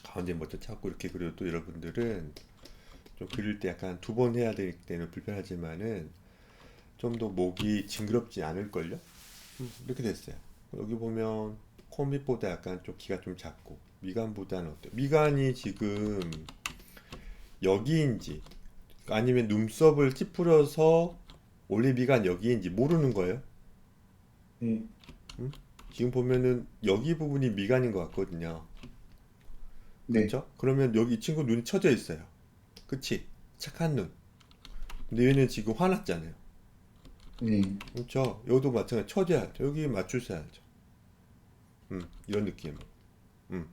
가운데 먼저 찾고 이렇게 그려도 여러분들은 좀 그릴 때 약간 두 번 해야 되기 때문에 불편하지만은 좀 더 목이 징그럽지 않을걸요? 이렇게 됐어요. 여기 보면 코 밑보다 약간 좀 키가 좀 작고 미간보다는 어때요? 미간이 지금 여기인지 아니면 눈썹을 찌푸려서 원래 미간 여기인지 모르는 거예요. 네. 음? 지금 보면은 여기 부분이 미간인 것 같거든요. 네. 그쵸? 그러면 여기 이 친구 눈이 처져 있어요. 그치? 착한 눈. 근데 얘는 지금 화났잖아요. 네. 그렇죠? 여기도 마찬가지 처져야죠. 여기 맞추셔야죠. 이런 느낌. 음,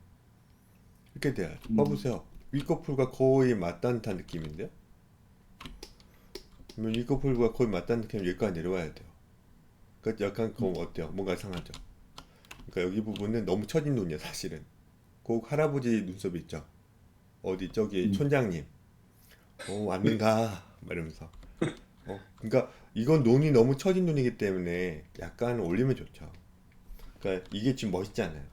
이렇게 돼야죠. 음. 봐보세요. 윗꺼풀과 거의 맞닿는 느낌인데요. 그러면 윗꺼풀과 거의 맞닿는 느낌이면 여기까지 내려와야 돼요. 그러니까 약간 그거 어때요? 뭔가 이상하죠? 그러니까 여기 부분은 너무 처진 눈이에요, 사실은. 꼭 할아버지 눈썹 있죠? 어디 저기 음. 촌장님. 왔는가? 막 이러면서. 그러니까 이건 눈이 너무 처진 눈이기 때문에 약간 올리면 좋죠. 그러니까 이게 지금 멋있잖아요.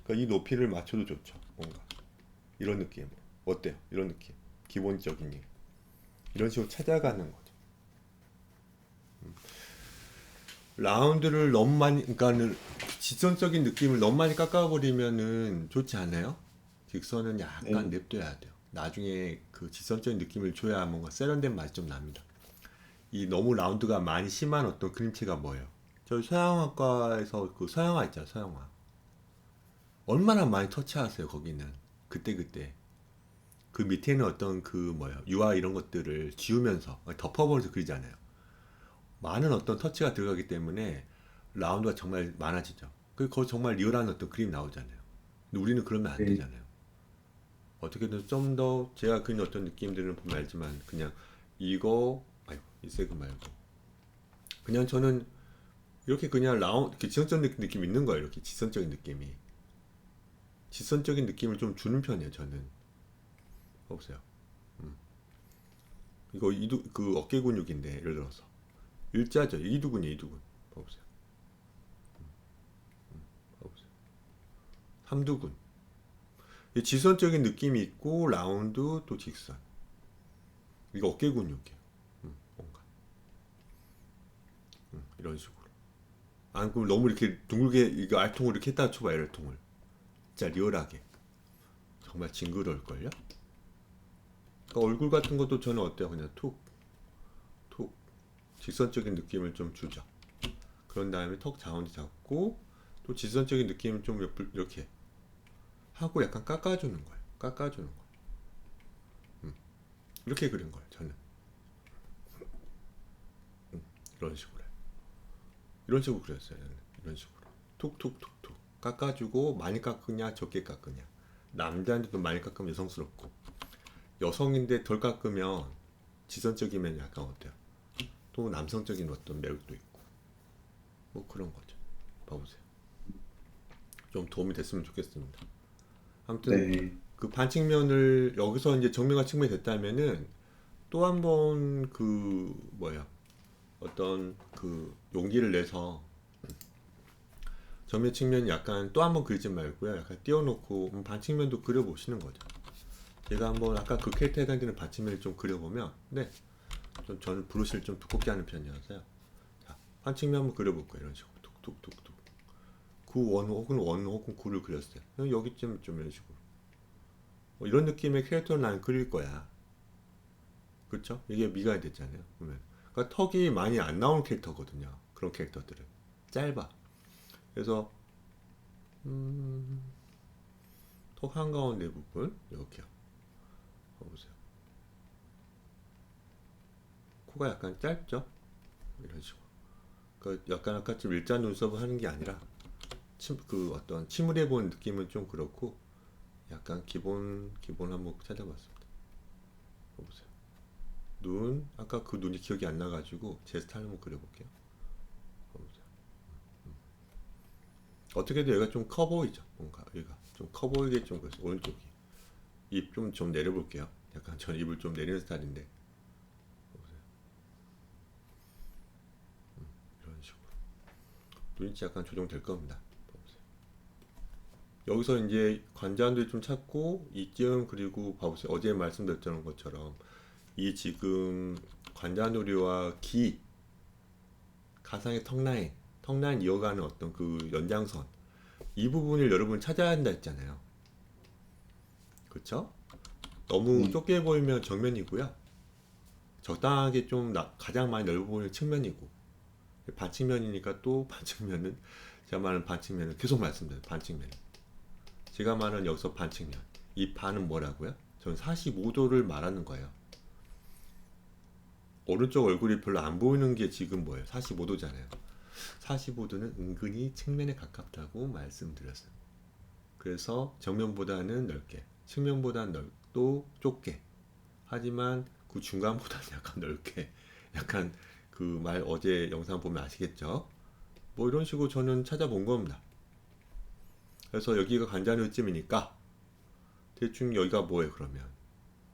그러니까 이 높이를 맞춰도 좋죠. 뭔가 이런 느낌. 어때요? 이런 느낌. 기본적인 일. 이런 식으로 찾아가는 거죠. 라운드를 너무 많이, 그러니까는 직선적인 느낌을 너무 많이 깎아버리면은 좋지 않아요? 직선은 약간 네. 냅둬야 돼요. 나중에 그 직선적인 느낌을 줘야 뭔가 세련된 맛이 좀 납니다. 이 너무 라운드가 많이 심한 어떤 그림체가 뭐예요? 저희 서양화과에서 그 서양화 있잖아요, 서양화. 얼마나 많이 터치하세요, 거기는. 그때그때. 그 밑에는 어떤 그 뭐야, 유화 이런 것들을 지우면서, 덮어버려서 그리잖아요. 많은 어떤 터치가 들어가기 때문에 라운드가 정말 많아지죠. 그거 정말 리얼한 어떤 그림 나오잖아요. 근데 우리는 그러면 안 네. 되잖아요. 어떻게든 좀 더 제가 그린 어떤 느낌들은 보면 알지만 그냥 이거, 아이고, 이 색은 말고. 그냥 저는 이렇게 그냥 라운드, 이렇게 지선적인 느낌 있는 거예요. 이렇게 지선적인 느낌이. 지선적인 느낌을 좀 주는 편이에요, 저는. 봐보세요. 이거 그 어깨 근육인데, 예를 들어서. 일자죠. 이두근이에요, 이두근. 봐보세요. 봐보세요. 삼두근. 이 지선적인 느낌이 있고, 라운드 또 직선. 이거 어깨 근육이에요. 뭔가. 이런 식으로. 안 그럼 너무 이렇게 둥글게, 이거 알통을 이렇게 했다 쳐봐요, 알통을. 진짜 리얼하게. 정말 징그러울걸요? 그러니까 얼굴 같은 것도 저는 어때요? 그냥 툭, 툭. 직선적인 느낌을 좀 주죠. 그런 다음에 턱 가운데 잡고, 또 직선적인 느낌을 좀 이렇게 하고 약간 깎아주는 거예요. 깎아주는 거. 이렇게 그린 거예요, 저는. 이런 식으로. 이런 식으로 그렸어요, 저는. 이런 식으로. 툭툭툭툭. 깎아주고, 많이 깎으냐, 적게 깎으냐. 남자한테도 많이 깎으면 여성스럽고, 여성인데 덜 깎으면 지선적이면 약간 어때요? 또 남성적인 어떤 매력도 있고, 뭐 그런 거죠. 봐보세요. 좀 도움이 됐으면 좋겠습니다. 아무튼, 네. 그 반측면을 여기서 이제 정면과 측면이 됐다면은 또 한 번 그 뭐야 어떤 그 용기를 내서 정면 측면 약간 또 한 번 그리지 말고요. 약간 띄워놓고 반측면도 그려보시는 거죠. 제가 한번 아까 그 캐릭터에 해당되는 반측면을 좀 그려보면 네, 좀 저는 브러쉬를 좀 두껍게 하는 편이라서요. 자, 반측면 한번 그려볼 거예요. 이런 식으로 툭툭툭툭 9원 혹은 원 혹은 9를 그렸어요. 여기쯤 좀 이런 식으로 이런 느낌의 캐릭터를 난 그릴 거야. 그렇죠? 이게 미각이 됐잖아요. 보면. 그러니까 턱이 많이 안 나오는 캐릭터거든요. 그런 캐릭터들은 짧아. 그래서 턱 한가운데 부분 이렇게요. 봐보세요. 코가 약간 짧죠? 이런 식으로. 그러니까 약간 아까처럼 일자 눈썹을 하는 게 아니라 그 어떤 침울해 보는 느낌은 좀 그렇고 약간 기본 한번 찾아봤습니다. 봐보세요. 눈 아까 그 눈이 기억이 안 나가지고 제 스타일 한번 그려볼게요. 봐보세요. 어떻게든 얘가 좀 커 보이죠? 뭔가 얘가 좀 커 보이게 좀 그랬어요. 오른쪽이 입 좀 내려볼게요. 약간 전 입을 좀 내리는 스타일인데 보세요. 이런 식으로 눈이 약간 조정될 겁니다. 봐보세요. 여기서 이제 관자놀이 좀 찾고 이쯤 그리고 봐보세요. 어제 말씀드렸던 것처럼 이 지금 관자놀이와 가상의 턱라인 이어가는 어떤 그 연장선 이 부분을 여러분 찾아야 한다 했잖아요. 그렇죠? 너무 네. 좁게 보이면 정면이고요. 적당하게 좀 가장 많이 넓어 보이는 측면이고 반측면이니까 또 제가 말하는 반측면은 계속 말씀드려요. 반측면 제가 말하는 여기서 반측면 이 반은 뭐라고요? 전 45도를 말하는 거예요. 오른쪽 얼굴이 별로 안 보이는 게 지금 뭐예요? 45도잖아요. 45도는 은근히 측면에 가깝다고 말씀드렸어요. 그래서 정면보다는 넓게, 측면보다는 또 좁게. 하지만 그 중간보다는 약간 넓게. 약간 그 말 어제 영상 보면 아시겠죠? 뭐 이런 식으로 저는 찾아본 겁니다. 그래서 여기가 관자놀쯤이니까 대충 여기가 뭐예요 그러면?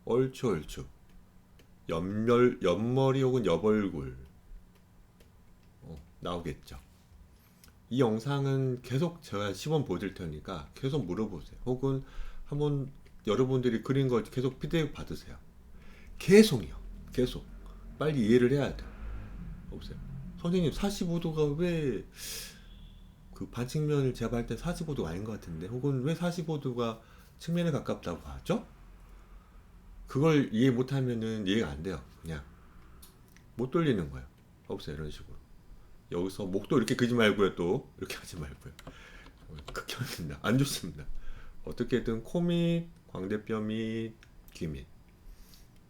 얼추 옆머리 혹은 옆얼굴 나오겠죠. 이 영상은 계속 제가 시범 보여드릴 테니까 계속 물어보세요. 혹은 한번 여러분들이 그린 걸 계속 피드백 받으세요. 계속이요. 계속. 빨리 이해를 해야 돼요. 보세요. 선생님 45도가 왜 그 반측면을 제가 볼 때 45도가 아닌 것 같은데 혹은 왜 45도가 측면에 가깝다고 하죠? 그걸 이해 못하면은 이해가 안 돼요. 그냥 못 돌리는 거예요. 보세요. 이런 식으로. 여기서 목도 이렇게 그지 말고요. 또 이렇게 하지 말고요. 극혐입니다. 안 좋습니다. 어떻게든 코 밑, 광대뼈 밑, 귀 밑.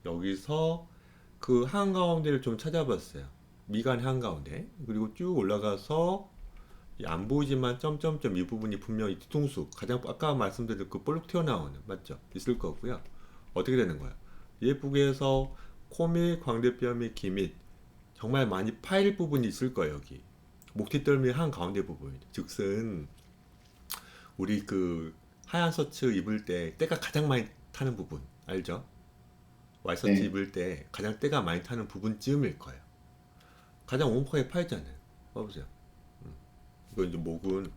여기서 그 한가운데를 좀 찾아봤어요. 미간 한가운데. 그리고 쭉 올라가서 안 보이지만 점점점 이 부분이 분명히 뒤통수 가장 아까 말씀드린 그 볼록 튀어나오는 맞죠? 있을 거고요. 어떻게 되는 거예요? 예쁘게 해서 코 밑, 광대뼈 밑, 귀 밑 정말 많이 파일 부분이 있을 거예요. 여기 목뒤떨미 한가운데 부분 즉슨 우리 그 하얀 셔츠 입을 때 때가 가장 많이 타는 부분 알죠? 와이셔츠 네. 입을 때 가장 때가 많이 타는 부분쯤일 거예요. 가장 오목하게 파였잖아요. 봐보세요. 이거 이제 목은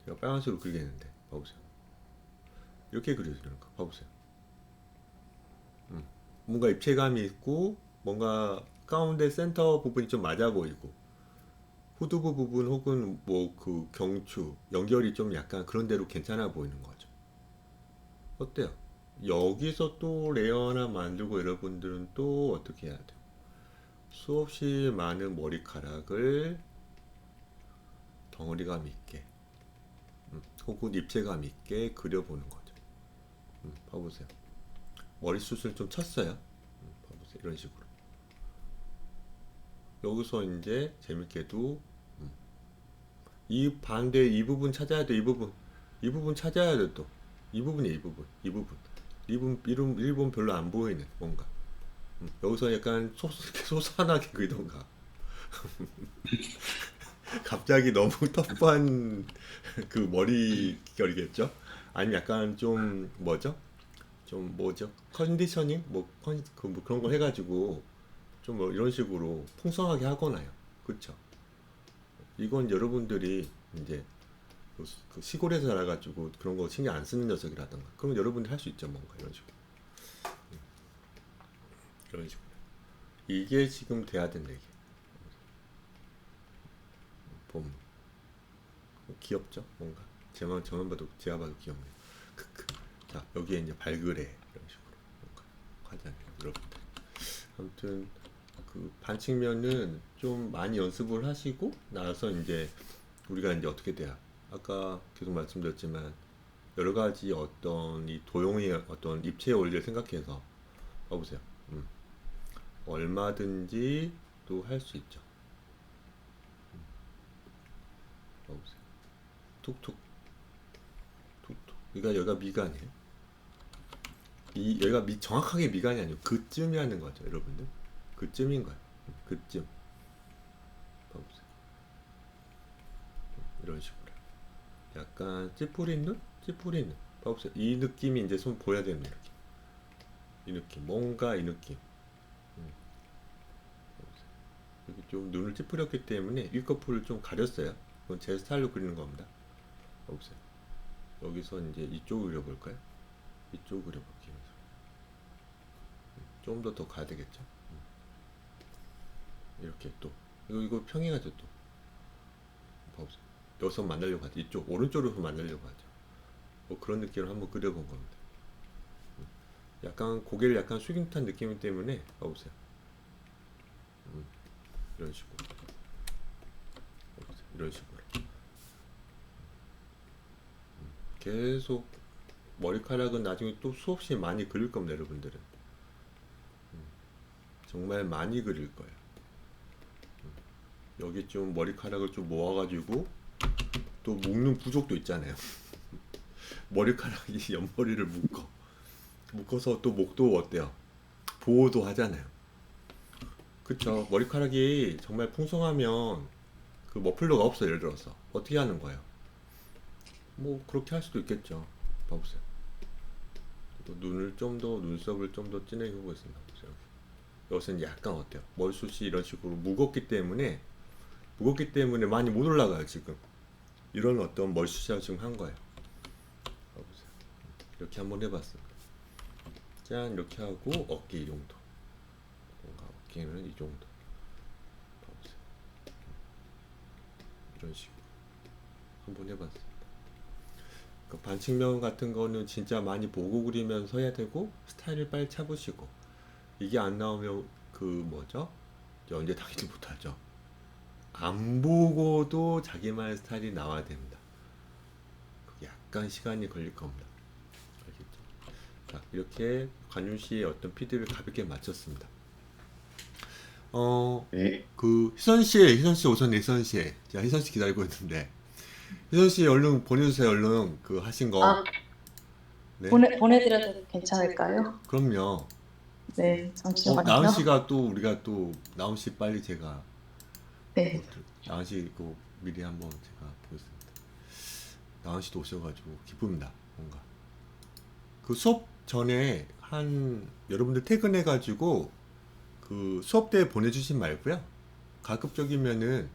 제가 빨간색으로 그리겠는데 봐보세요. 이렇게 그려주는 거 봐보세요. 뭔가 입체감이 있고 뭔가 가운데 센터 부분이 좀 맞아 보이고 후두부 부분 혹은 뭐 그 경추 연결이 좀 약간 그런 대로 괜찮아 보이는 거죠. 어때요? 여기서 또 레이어 하나 만들고 여러분들은 또 어떻게 해야 돼요? 수없이 많은 머리카락을 덩어리감 있게 혹은 입체감 있게 그려보는 거죠. 봐보세요. 머리숱을 좀 쳤어요. 봐보세요. 이런 식으로. 여기서 이제 재밌게도 이 반대 이 부분 찾아야 돼. 이 부분 찾아야 돼 또. 이 부분이에요. 이 부분 별로 안 보이는 뭔가. 여기서 약간 소산하게 그리던가. 갑자기 너무 터프한 그 머리 결이겠죠? 아니면 약간 좀 뭐죠? 좀 뭐죠? 컨디셔닝 뭐 그런 거 해가지고 좀 뭐 이런 식으로 풍성하게 하거나요. 그쵸? 이건 여러분들이 이제 그 시골에서 자라가지고 그런 거 신경 안 쓰는 녀석이라던가 그럼 여러분들이 할 수 있죠. 뭔가 이런 식으로. 이런 식으로. 이게 지금 돼야 된다 이게. 봄. 귀엽죠? 뭔가. 저만 봐도 제가 봐도 귀엽네요. 크크. 자 여기에 이제 발그레 이런 식으로 뭔가 하잖아요. 여러분들. 아무튼 그 반측면은 좀 많이 연습을 하시고 나서 이제 우리가 이제 어떻게 돼요? 아까 계속 말씀드렸지만 여러 가지 어떤 이 도형의 어떤 입체의 원리를 생각해서 봐보세요. 음, 얼마든지 또 할 수 있죠. 봐보세요. 툭툭 툭툭. 그러니까 여기가 미간이에요. 이 여기가 정확하게 미간이 아니고 그쯤이라는 거죠, 여러분들. 그쯤인 거예요. 그쯤. 봐보세요. 이런 식으로. 약간 찌푸린 눈? 찌푸린 눈. 봐보세요. 이 느낌이 이제 손 보여야 됩니다. 이렇게. 이 느낌. 뭔가 이 느낌. 음, 봐보세요. 여기 좀 눈을 찌푸렸기 때문에 윗꺼풀을 좀 가렸어요. 그건 제 스타일로 그리는 겁니다. 봐보세요. 여기서 이제 이쪽을 그려볼까요? 이쪽을 그려볼게요. 좀 더 가야 되겠죠? 이렇게 또. 이거 평행하죠, 또. 봐보세요. 여기서 만나려고 하죠. 이쪽, 오른쪽으로 만나려고 하죠. 뭐 그런 느낌으로 한번 그려본 겁니다. 약간 고개를 약간 숙인 듯한 느낌 때문에 봐보세요. 이런 식으로. 봐보세요. 이런 식으로. 계속 머리카락은 나중에 또 수없이 많이 그릴 겁니다, 여러분들은. 정말 많이 그릴 거예요. 여기 좀 머리카락을 좀 모아가지고 또 묶는 부족도 있잖아요. 머리카락이 옆머리를 묶어서 또 목도 어때요? 보호도 하잖아요. 그쵸? 머리카락이 정말 풍성하면 그 머플러가 없어요. 예를 들어서 어떻게 하는 거예요? 뭐 그렇게 할 수도 있겠죠. 봐보세요. 또 눈을 좀 더, 눈썹을 좀 더 진하게 해보겠습니다. 보세요. 여기서는 약간 어때요? 머리숱이 이런 식으로 무겁기 때문에 많이 못 올라가요. 지금 이런 어떤 머리숱이라고 지금 한 거예요. 봐보세요. 이렇게 한번 해봤습니다. 짠, 이렇게 하고 어깨 이 정도, 뭔가 어깨는 이 정도. 봐보세요. 이런 식으로 한번 해봤습니다. 그 반칙면 같은 거는 진짜 많이 보고 그리면서 해야 되고, 스타일을 빨리 잡으시고, 이게 안 나오면 그 뭐죠? 연재 당연히 못하죠. 안 보고도 자기만의 스타일이 나와야 됩니다. 그게 약간 시간이 걸릴 겁니다. 알겠죠? 자, 이렇게 관윤 씨의 어떤 피드를 가볍게 마쳤습니다. 네. 희선 씨 오셨네, 희선 씨. 자, 희선 씨 기다리고 있는데. 희선 씨 얼른 보내주세요, 얼른. 그 하신 거. 아, 네. 보내드려도 괜찮을까요? 그럼요. 네, 잠시만요. 나은 씨가 또, 나은 씨 빨리 제가, 네, 나은 씨 그 미리 한번 제가 보겠습니다. 나은 씨도 오셔가지고 기쁩니다, 뭔가. 그 수업 전에 여러분들 퇴근해가지고 그 수업 때 보내주신 말고요. 가급적이면은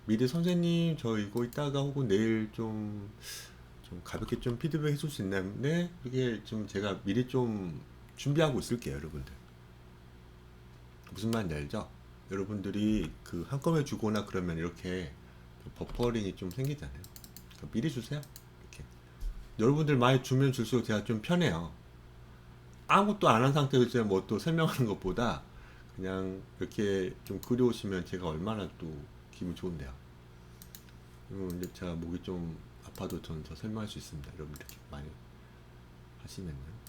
미리 선생님 저 이거 이따가 혹은 내일 좀 가볍게 좀 피드백 해줄 수 있나요? 네, 이게 좀 제가 미리 좀 준비하고 있을게요, 여러분들. 무슨 말인지 알죠? 여러분들이 그 한꺼번에 주거나 그러면 이렇게 좀 버퍼링이 좀 생기잖아요. 그러니까 미리 주세요. 이렇게. 여러분들 많이 주면 줄수록 제가 좀 편해요. 아무것도 안 한 상태에서 제가 뭐 또 설명하는 것보다 그냥 이렇게 좀 그려오시면 제가 얼마나 또 기분 좋은데요. 이제 제가 목이 좀 아파도 저는 더 설명할 수 있습니다. 여러분들 이렇게 많이 하시면요.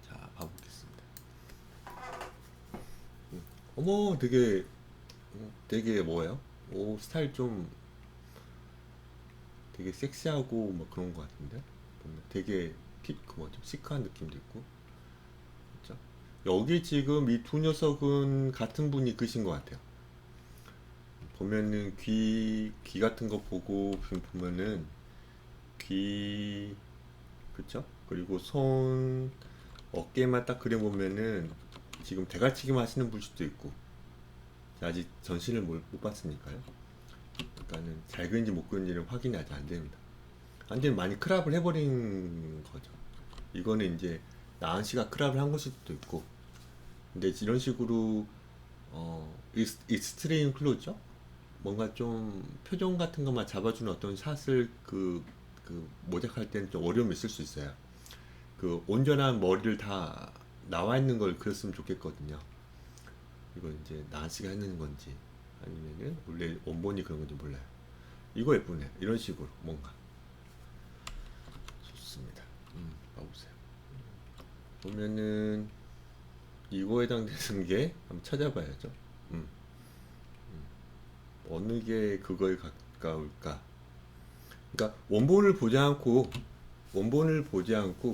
자, 봐보겠습니다. 어머, 되게 뭐예요? 오, 스타일 좀 되게 섹시하고 뭐 그런 것 같은데? 보면 되게 그 뭐죠? 시크한 느낌도 있고. 그렇죠? 여기 지금 이 두 녀석은 같은 분이 그신 것 같아요. 보면은 귀 같은 거 보고 지금 보면은 귀, 그쵸? 그리고 손, 어깨만 딱 그려보면은 지금 대갈치기만 하시는 분 수도 있고, 아직 전신을 못 봤으니까요. 그러니까는 잘 그린지 못 그린지는 확인이 아직 안 됩니다. 완전히 많이 크랍을 해버린 거죠. 이거는 이제 나은 씨가 크랍을 한 것일 수도 있고, 근데 이런 식으로 익스트림 클로즈죠? 뭔가 좀 표정 같은 것만 잡아주는 어떤 샷을 모작할 때는 좀 어려움이 있을 수 있어요. 그 온전한 머리를 다 나와 있는 걸 그렸으면 좋겠거든요. 이건 이제 나은 씨가 했는 건지 아니면은 원래 원본이 그런 건지 몰라요. 이거 예쁘네. 이런 식으로 뭔가 좋습니다. 봐보세요. 보면은 이거에 해당되는 게 한번 찾아봐야죠. 어느 게 그거에 가까울까? 그러니까 원본을 보지 않고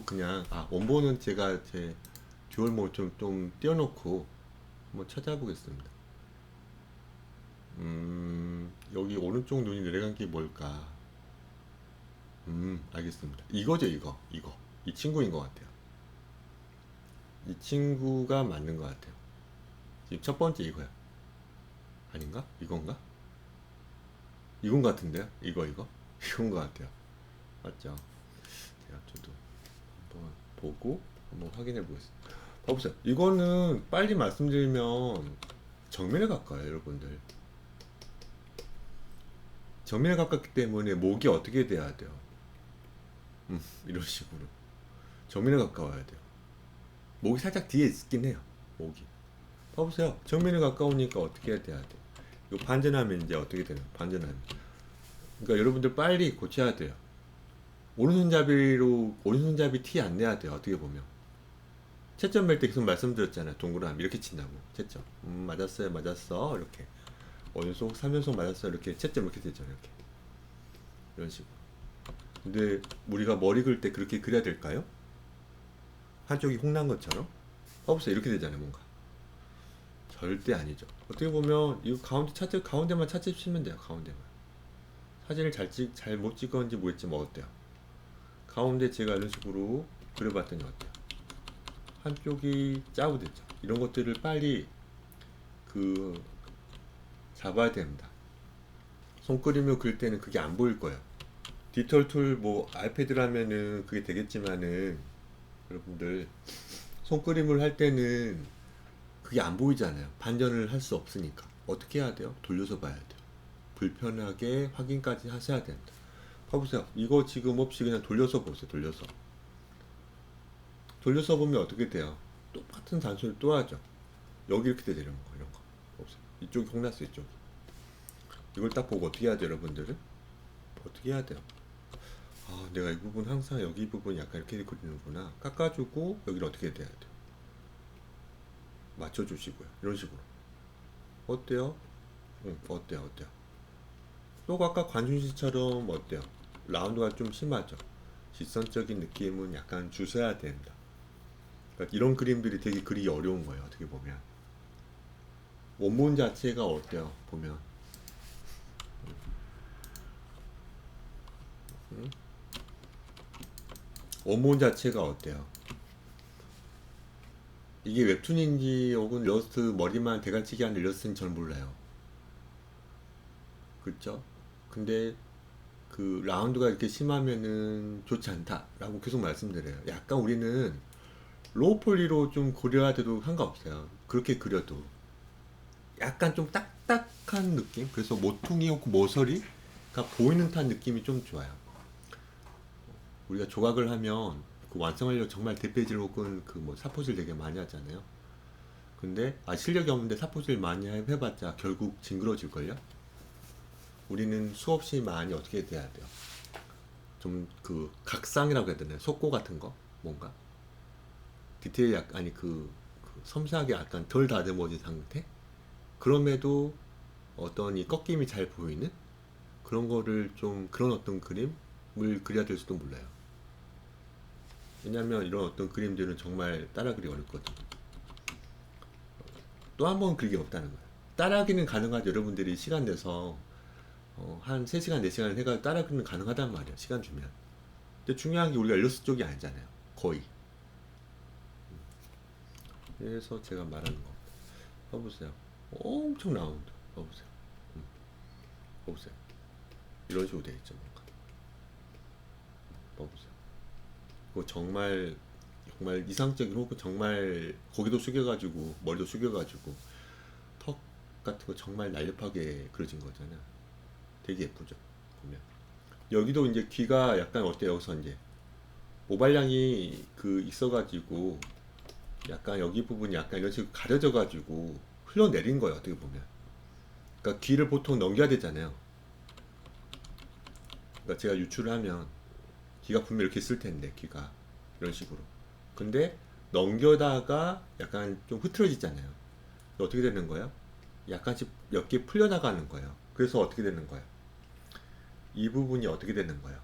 그냥 원본은 제가 제 듀얼 모드 좀 띄워놓고 한번 찾아보겠습니다. 여기 오른쪽 눈이 내려간 게 뭘까? 알겠습니다. 이거죠, 이거. 이 친구인 것 같아요. 이 친구가 맞는 것 같아요. 지금 첫 번째 이거야. 아닌가? 이건가? 이건 것 같은데요? 이건 것 같아요. 맞죠? 제가 저도 한번 보고 한번 확인해 보겠습니다. 봐보세요. 이거는 빨리 말씀드리면 정면에 가까워요, 여러분들. 정면에 가깝기 때문에 목이 어떻게 돼야 돼요? 이런 식으로 정면에 가까워야 돼요. 목이 살짝 뒤에 있긴 해요. 목이. 봐보세요. 정면에 가까우니까 어떻게 해야 돼요? 이거 반전하면 이제 어떻게 되나? 반전하면. 그러니까 여러분들 빨리 고쳐야 돼요. 오른손잡이 티 안 내야 돼요. 어떻게 보면 채점 뵐 때 계속 말씀드렸잖아요. 동그라미 이렇게 친다고. 채점 맞았어요, 맞았어, 이렇게 오른손 3연속 맞았어, 이렇게 채점 이렇게 되잖아요. 이렇게 이런 식으로. 근데 우리가 머리 그릴 때 그렇게 그려야 될까요? 한쪽이 홍난 것처럼 없어요. 이렇게 되잖아요. 뭔가 절대 아니죠. 어떻게 보면 이거 가운데만 찾으시면 돼요. 가운데만. 사진을 잘 못 찍었는지 모르겠지만 어때요? 가운데 제가 이런 식으로 그려봤더니 어때요? 한쪽이 짜고됐죠. 이런 것들을 빨리 그 잡아야 됩니다. 손그림을 그릴 때는 그게 안 보일 거예요. 디지털 툴 뭐 아이패드라면은 그게 되겠지만은 여러분들 손그림을 할 때는 그게 안 보이잖아요. 반전을 할 수 없으니까 어떻게 해야 돼요? 돌려서 봐야 돼요. 불편하게 확인까지 하셔야 됩니다. 봐보세요. 이거 지금 없이 그냥 돌려서 보세요. 돌려서 보면 어떻게 돼요? 똑같은 단수를 또 하죠. 여기 이렇게 되죠. 이런 거 보세요. 이쪽이 홍났어요. 이쪽이. 이걸 딱 보고 어떻게 해야 돼요, 여러분들은? 어떻게 해야 돼요? 아, 내가 이 부분 항상 여기 부분 약간 이렇게 그리는구나. 깎아주고 여기를 어떻게 돼야 돼요? 맞춰주시고요. 이런 식으로. 어때요? 응, 어때요? 또 아까 관중시처럼 어때요? 라운드가 좀 심하죠? 직선적인 느낌은 약간 주셔야 됩니다. 그러니까 이런 그림들이 되게 그리기 어려운 거예요. 어떻게 보면 원본 자체가 어때요? 보면 음? 원본 자체가 어때요? 이게 웹툰인지 혹은 일러스트 머리만 대갈치기 하는 일러스트인지 전 몰라요. 그렇죠? 근데 그 라운드가 이렇게 심하면은 좋지 않다라고 계속 말씀드려요. 약간 우리는 로우 폴리로 좀 그려야 돼도 상관없어요. 그렇게 그려도 약간 좀 딱딱한 느낌? 그래서 모퉁이 혹은 모서리가 보이는 듯한 느낌이 좀 좋아요. 우리가 조각을 하면 그 완성하려고 정말 대패질 혹은 그 뭐 사포질 되게 많이 하잖아요. 근데 실력이 없는데 사포질 많이 해봤자 결국 징그러질걸요? 우리는 수없이 많이 어떻게 돼야 돼요? 좀 그 각상이라고 해야 되나요? 속고 같은 거? 뭔가? 디테일 약간, 아니 그 섬세하게 약간 덜 다듬어진 상태? 그럼에도 어떤 이 꺾임이 잘 보이는 그런 거를 좀 그런 어떤 그림을 그려야 될 수도 몰라요. 왜냐면 이런 어떤 그림들은 정말 따라그리기 어렵거든요. 또 한 번 그리기 없다는 거예요. 따라하기는 가능하죠. 여러분들이 시간 내서 한 3시간, 4시간 해가 따라그리는 가능하단 말이에요. 시간 주면. 근데 중요한 게 우리가 일러스트 쪽이 아니잖아요. 거의. 그래서 제가 말하는 거. 봐보세요. 엄청 라운드. 봐보세요. 봐보세요. 이런 식으로 되어 있죠. 뭔가. 봐보세요. 그거 정말 이상적인 혹은 정말 고개도 숙여가지고 머리도 숙여가지고 턱 같은 거 정말 날렵하게 그려진 거잖아요. 되게 예쁘죠. 보면 여기도 이제 귀가 약간 어때요? 여기서 이제 모발량이 그 있어가지고 약간 여기 부분이 약간 이런 식으로 가려져가지고 흘러내린 거예요. 어떻게 보면. 그러니까 귀를 보통 넘겨야 되잖아요. 그러니까 제가 유출을 하면 귀가 분명 이렇게 있을 텐데 귀가 이런 식으로. 근데 넘겨다가 약간 좀 흐트러지잖아요. 어떻게 되는 거예요? 약간씩 몇 개 풀려나가는 거예요. 그래서 어떻게 되는 거예요? 이 부분이 어떻게 되는 거예요?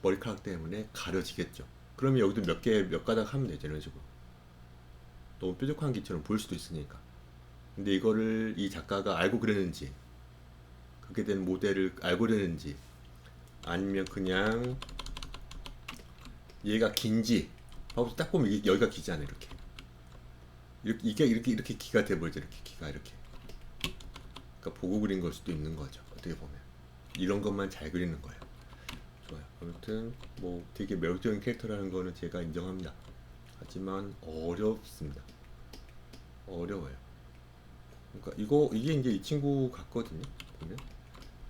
머리카락 때문에 가려지겠죠. 그러면 여기도 몇 가닥 하면 되죠. 이런 식으로. 너무 뾰족한 기처럼 보일 수도 있으니까. 근데 이거를 이 작가가 알고 그랬는지, 그렇게 된 모델을 알고 그랬는지, 아니면 그냥 얘가 긴지, 딱 보면 여기가 기잖아요. 이렇게 기가 돼버리죠. 이렇게 기가 이렇게. 그러니까 보고 그린 걸 수도 있는 거죠. 어떻게 보면. 이런 것만 잘 그리는 거예요. 좋아요. 아무튼 뭐 되게 매력적인 캐릭터라는 거는 제가 인정합니다. 하지만 어렵습니다. 어려워요. 그러니까 이게 이제 이 친구 같거든요. 보면.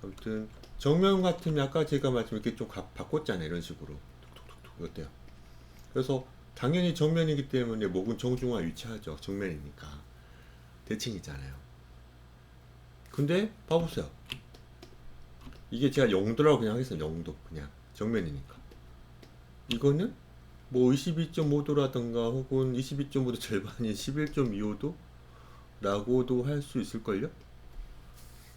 아무튼 정면 같으면 아까 제가 말씀 이렇게 좀 바꿨잖아요. 이런 식으로. 톡톡톡톡. 어때요? 그래서 당연히 정면이기 때문에 목은 정중앙 위치하죠. 정면이니까. 대칭이잖아요. 근데 봐보세요. 이게 제가 영도라고 그냥 하겠어요. 영도 그냥 정면이니까. 이거는 뭐 22.5도라던가 혹은 22.5도 절반인 11.25도 라고도 할 수 있을걸요?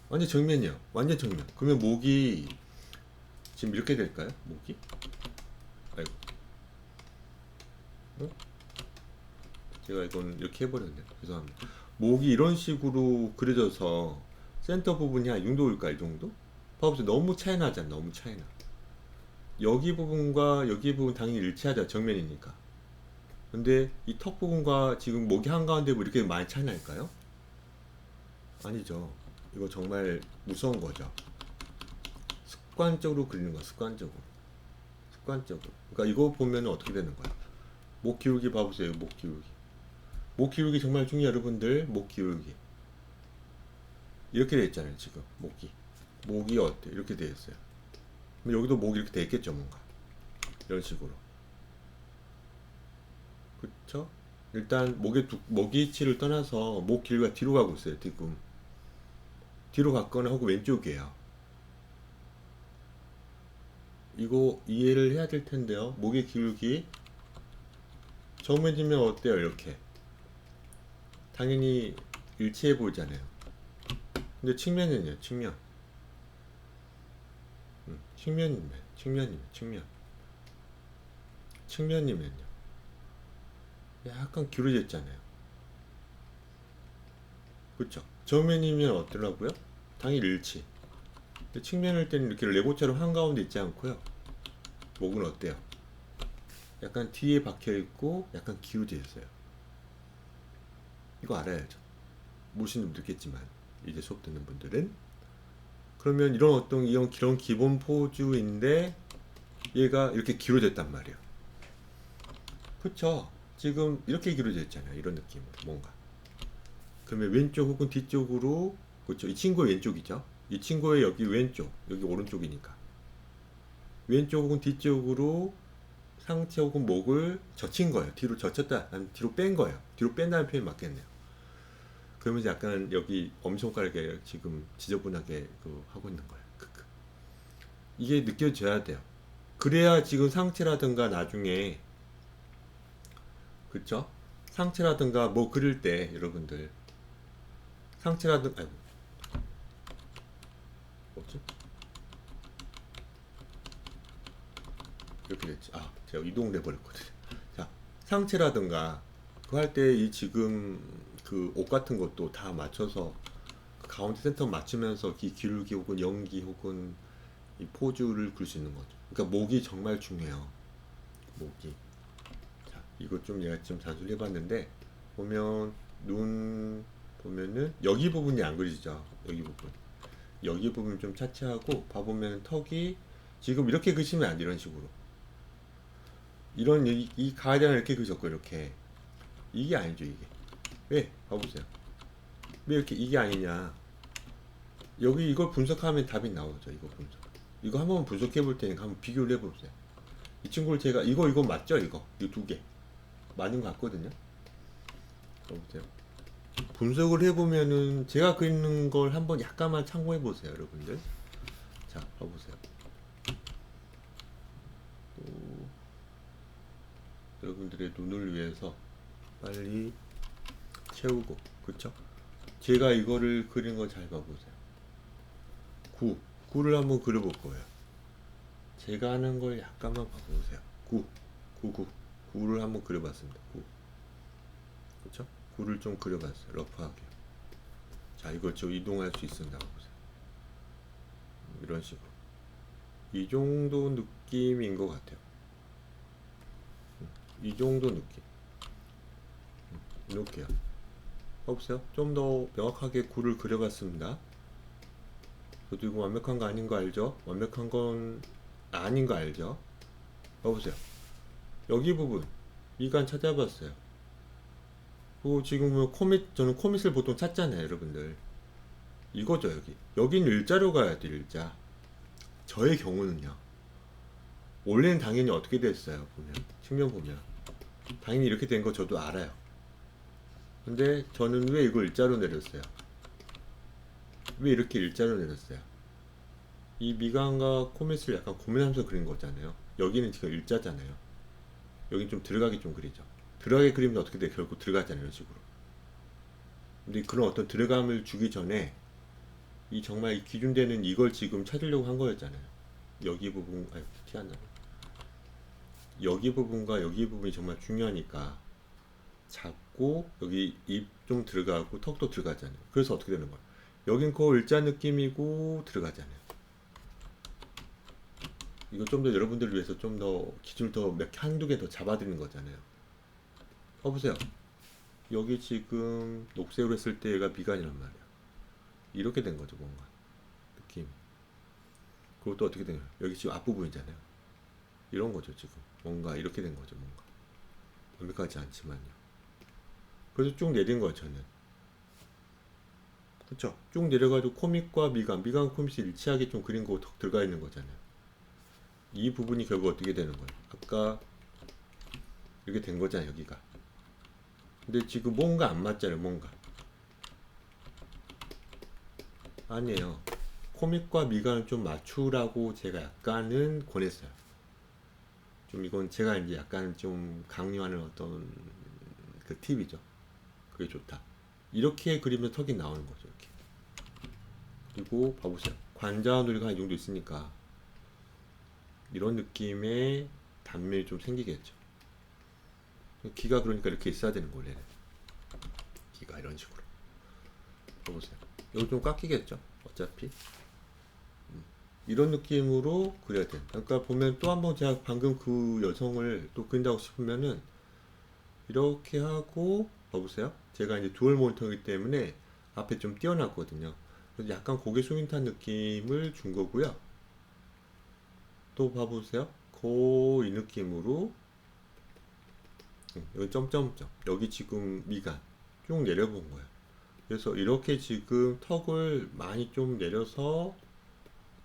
완전 정면이요. 완전 정면. 그러면 목이 지금 이렇게 될까요? 목이? 아이고. 어? 제가 이건 이렇게 해버렸네요. 죄송합니다. 목이 이런 식으로 그려져서 센터 부분이 한 6도일까? 이 정도? 봐보세요. 너무 차이 나잖아. 너무 차이 나. 여기 부분과 여기 부분 당연히 일치하죠. 정면이니까. 근데 이 턱 부분과 지금 목이 한가운데 뭐 이렇게 많이 차이 날까요? 아니죠. 이거 정말 무서운 거죠. 습관적으로 그리는 거야. 습관적으로. 습관적으로. 그러니까 이거 보면 어떻게 되는 거야? 목 기울기 봐보세요. 목 기울기. 목 기울기 정말 중요해요. 여러분들 목 기울기. 이렇게 돼 있잖아요. 지금 목이. 목이 어때? 이렇게 돼 있어요. 그럼 여기도 목이 이렇게 돼 있겠죠. 뭔가. 이런 식으로. 그쵸? 일단 목의 위치를 떠나서 목 길이가 뒤로 가고 있어요. 지금. 뒤로 갔거나 혹은 왼쪽이에요. 이거 이해를 해야 될 텐데요. 목의 기울기 정면이면 어때요? 이렇게 당연히 일치해 보이잖아요. 근데 측면은요? 측면. 측면이면요. 약간 기울어져 있잖아요. 그쵸? 정면이면 어떠라고요? 당연히 일치. 근데 측면일 때는 이렇게 레고처럼 한가운데 있지 않고요. 목은 어때요? 약간 뒤에 박혀 있고 약간 기울어져 있어요. 이거 알아야죠. 모르시는 분도 있겠지만 이제 수업 듣는 분들은 그러면 이런 기본 포즈인데 얘가 이렇게 기울어졌단 말이에요. 그쵸? 지금 이렇게 기울어져 있잖아요. 이런 느낌으로 뭔가. 그러면 왼쪽 혹은 뒤쪽으로 그렇죠. 이 친구의 왼쪽이죠. 이 친구의 여기 왼쪽, 여기 오른쪽이니까 왼쪽 혹은 뒤쪽으로 상체 혹은 목을 젖힌 거예요. 뒤로 젖혔다, 아니면 뒤로 뺀 거예요. 뒤로 뺀다는 표현이 맞겠네요. 그러면서 약간 여기 엄지손가락에 지금 지저분하게 하고 있는 거예요. 크크. 이게 느껴져야 돼요. 그래야 지금 상체라든가 나중에 그쵸? 상체라든가 뭐 그릴 때 여러분들 상체라든가 아이고 뭐지? 이렇게 됐지. 아 제가 이동을 해버렸거든요. 자 상체라든가 그 할 때 이 지금 그 옷 같은 것도 다 맞춰서 그 가운데 센터 맞추면서 기울기 혹은 연기 혹은 이 포즈를 그릴 수 있는 거죠. 그러니까 목이 정말 중요해요. 목이. 자, 이거 좀 얘가 좀 잔소리 해봤는데 보면 눈 보면은 여기 부분이 안 그리죠. 여기 부분. 여기 부분 좀 차치하고 봐보면 턱이 지금 이렇게 그리시면 안 돼. 이런 식으로. 이 가장을 이렇게 그렸고 이렇게 이게 아니죠 이게. 왜? 봐보세요. 왜 이렇게 이게 아니냐? 여기 이걸 분석하면 답이 나오죠. 이거 분석. 이거 한번 분석해 볼 테니까 한번 비교를 해보세요. 이 친구를 제가 이거 맞죠? 이거 두 개 맞는 것 같거든요. 봐보세요. 분석을 해보면은 제가 그리는 걸 한번 약간만 참고해 보세요, 여러분들. 자, 봐보세요. 또 여러분들의 눈을 위해서 빨리 채우고, 그쵸? 제가 이거를 그린 거 잘 봐보세요. 9를 한번 그려볼 거예요. 제가 하는 걸 약간만 봐보세요. 9를 한번 그려봤습니다. 9. 그쵸? 9를 좀 그려봤어요. 러프하게. 자, 이걸 좀 이동할 수 있습니다. 보세요. 이런 식으로. 이 정도 느낌인 것 같아요. 이 정도 느낌. 이렇게요. 봐보세요. 좀 더 명확하게 9를 그려봤습니다. 저도 이거 완벽한 거 아닌 거 알죠? 완벽한 건 아닌 거 알죠? 봐보세요. 여기 부분 미간 찾아봤어요. 그리고 지금 보면 저는 코밋을 보통 찾잖아요, 여러분들. 이거죠, 여기. 여긴 일자로 가야 돼, 일자. 저의 경우는요. 원래는 당연히 어떻게 됐어요, 보면. 측면 보면. 당연히 이렇게 된 거 저도 알아요. 근데 저는 왜 이걸 일자로 내렸어요? 왜 이렇게 일자로 내렸어요? 이 미간과 코밋을 약간 고민하면서 그린 거잖아요. 여기는 지금 일자잖아요. 여긴 좀 들어가게 좀 그리죠. 들어가게 그리면 어떻게 돼? 결국 들어가잖아요, 이런 식으로. 근데 그런 어떤 들어감을 주기 전에 이 정말 이 기준되는 이걸 지금 찾으려고 한 거였잖아요. 여기 부분, 아유, 티 안 나네. 여기 부분과 여기 부분이 정말 중요하니까 잡고 여기 입 좀 들어가고 턱도 들어가잖아요. 그래서 어떻게 되는 거예요? 여긴 코 일자 느낌이고 들어가잖아요. 이거 좀 더 여러분들을 위해서 좀 더 기준을 더 한두 개 더 잡아드리는 거잖아요. 봐보세요. 여기 지금 녹색으로 했을 때 얘가 미간이란 말이야. 이렇게 된 거죠, 뭔가. 느낌. 그리고 또 어떻게 되냐. 여기 지금 앞부분이잖아요. 이런 거죠, 지금. 뭔가 이렇게 된 거죠, 뭔가. 완벽하지 않지만요. 그래서 쭉 내린 거예요, 저는. 그쵸? 쭉 내려가지고 코믹과 미간 코믹이 일치하게 좀 그린 거 턱 들어가 있는 거잖아요. 이 부분이 결국 어떻게 되는 거예요? 아까 이렇게 된 거잖아요, 여기가. 근데 지금 뭔가 안 맞잖아요, 뭔가. 아니에요. 코믹과 미간을 좀 맞추라고 제가 약간은 권했어요. 좀 이건 제가 이제 약간 좀 강요하는 어떤 그 팁이죠. 그게 좋다. 이렇게 그리면 턱이 나오는 거죠, 이렇게. 그리고 봐보세요. 관자놀이가 이 정도 있으니까 이런 느낌의 단면이 좀 생기겠죠. 귀가 그러니까 이렇게 있어야 되는 거예요. 귀가 이런 식으로. 봐보세요. 여기 좀 깎이겠죠? 어차피. 이런 느낌으로 그려야 돼. 그러니까 보면 또 한 번 제가 방금 그 여성을 또 그린다고 싶으면은 이렇게 하고 봐보세요. 제가 이제 듀얼 모니터이기 때문에 앞에 좀 띄어놨거든요. 그래서 약간 고개 숙인 듯한 느낌을 준 거고요. 또 봐보세요. 이 느낌으로 여기 점점점 여기 지금 미간 쭉 내려본 거예요. 그래서 이렇게 지금 턱을 많이 좀 내려서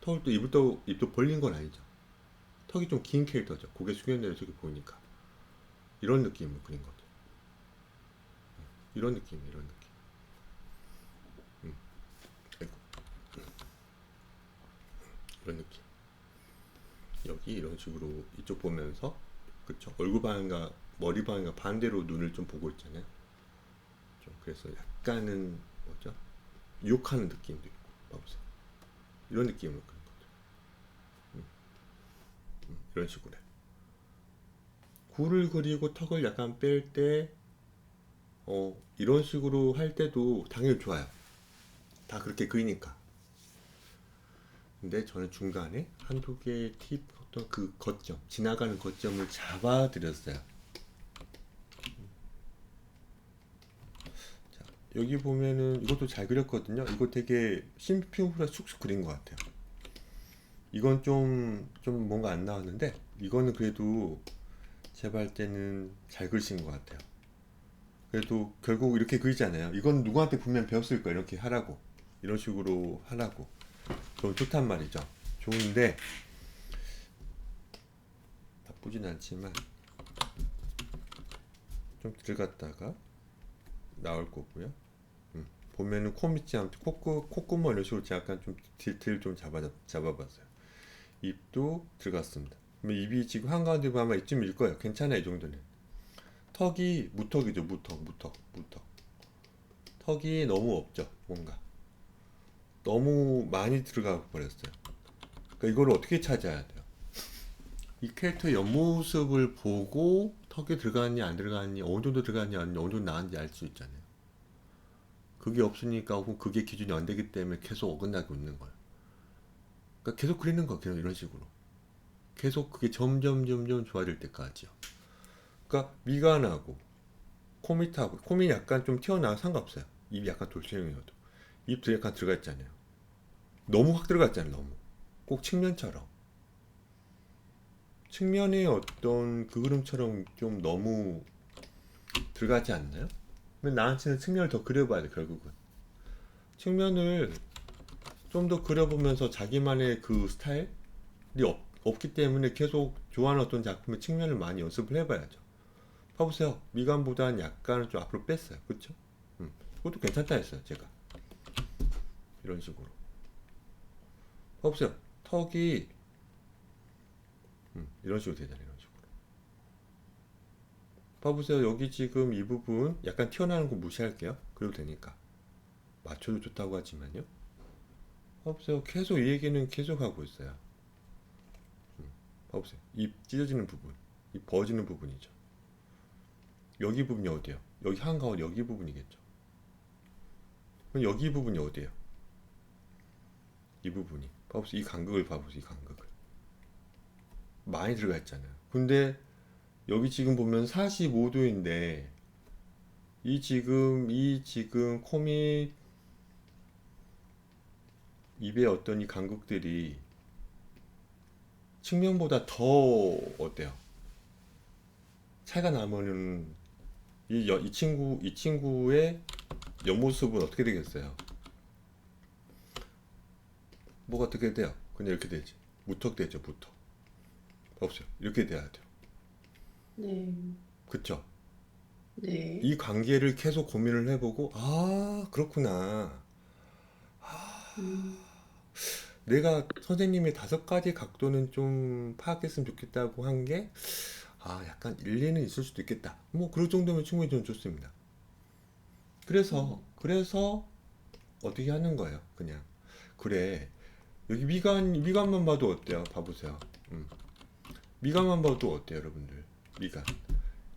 턱을 또 입도 벌린 건 아니죠. 턱이 좀 긴 캐릭터죠. 고개 숙여내려 저기 보이니까 이런 느낌으로 그린 거죠. 이런 느낌, 이런 느낌. 아이고. 이런 느낌. 여기 이런 식으로 이쪽 보면서 그쵸? 얼굴 방향과 머리 방향과 반대로 눈을 좀 보고 있잖아요. 좀 그래서 약간은 뭐죠? 유혹하는 느낌도 있고, 봐보세요. 이런 느낌으로 그린 거죠. 이런 식으로. 굴을 그리고 턱을 약간 뺄 때, 이런 식으로 할 때도 당연히 좋아요. 다 그렇게 그리니까. 근데 저는 중간에 한두 개의 팁, 어떤 그 거점, 지나가는 거점을 잡아드렸어요. 자, 여기 보면은 이것도 잘 그렸거든요. 이거 되게 심표보다 쑥쑥 그린 것 같아요. 이건 좀 뭔가 안 나왔는데, 이거는 그래도 제가 할 때는 잘 그리신 것 같아요. 그래도 결국 이렇게 그리잖아요. 이건 누구한테 분명 배웠을 거예요. 이렇게 하라고. 이런 식으로 하라고. 좀 좋단 말이죠. 좋은데, 나쁘진 않지만, 좀 들어갔다가 나올 거고요. 보면은 코 밑이 아무튼 콧구멍 이런 식으로 제가 약간 좀 디테일 좀 잡아봤어요. 입도 들어갔습니다. 그러면 입이 지금 한가운데 보면 아마 이쯤일 거예요. 괜찮아요, 이 정도는. 턱이 무턱이죠, 무턱. 턱이 너무 없죠, 뭔가. 너무 많이 들어가 버렸어요. 그러니까 이걸 어떻게 찾아야 돼요? 이 캐릭터의 옆모습을 보고 턱이 들어갔니 안 들어갔니 어느 정도 들어갔니 어느 정도 나왔는지 알 수 있잖아요. 그게 없으니까 혹은 그게 기준이 안 되기 때문에 계속 어긋나고 있는 거예요. 그러니까 계속 그리는 거예요. 계속 이런 식으로. 계속 그게 점점 좋아질 때까지요. 그러니까 미간하고 코 밑 약간 좀 튀어나와 상관없어요. 입이 약간 돌출형이어도 입도 약간 들어가 있잖아요. 너무 확 들어갔잖아요. 너무 꼭 측면처럼 측면의 어떤 그 그림처럼 좀 너무 들어가지 않나요? 나한테는 측면을 더 그려봐야 돼. 결국은 측면을 좀 더 그려보면서 자기만의 그 스타일이 없기 때문에 계속 좋아하는 어떤 작품의 측면을 많이 연습을 해봐야죠. 봐보세요. 미간보다는 약간 좀 앞으로 뺐어요. 그쵸? 그것도 괜찮다 했어요. 제가 이런 식으로 봐보세요. 턱이 이런 식으로 되잖아요. 이런 식으로 봐보세요. 여기 지금 이 부분 약간 튀어나오는 거 무시할게요. 그래도 되니까. 맞춰도 좋다고 하지만요. 봐보세요. 계속 이 얘기는 계속 하고 있어요. 봐보세요. 이 찢어지는 부분, 이 벌어지는 부분이죠. 여기 부분이 어디예요? 여기 한가운데 여기 부분이겠죠. 그럼 여기 부분이 어디예요? 이 부분이. 봐보세요. 이 간극을 봐보세요. 이 간극을. 많이 들어가 있잖아요. 근데 여기 지금 보면 45도인데 이 지금 코밑 입의 어떤 이 간극들이 측면보다 더 어때요? 차이가 나면은 이 친구의 옆모습은 어떻게 되겠어요? 뭐가 어떻게 돼요? 그냥 이렇게 되지. 무턱되죠, 무턱. 없어요. 이렇게 돼야 돼요. 네. 그쵸? 네. 이 관계를 계속 고민을 해보고, 아, 그렇구나. 내가 선생님의 5가지 각도는 좀 파악했으면 좋겠다고 한 게, 아, 약간 일리는 있을 수도 있겠다. 뭐, 그럴 정도면 충분히 좀 좋습니다. 그래서, 어떻게 하는 거예요? 그냥. 그래. 여기 미간만 봐도 어때요? 봐보세요. 미간만 봐도 어때요, 여러분들? 미간.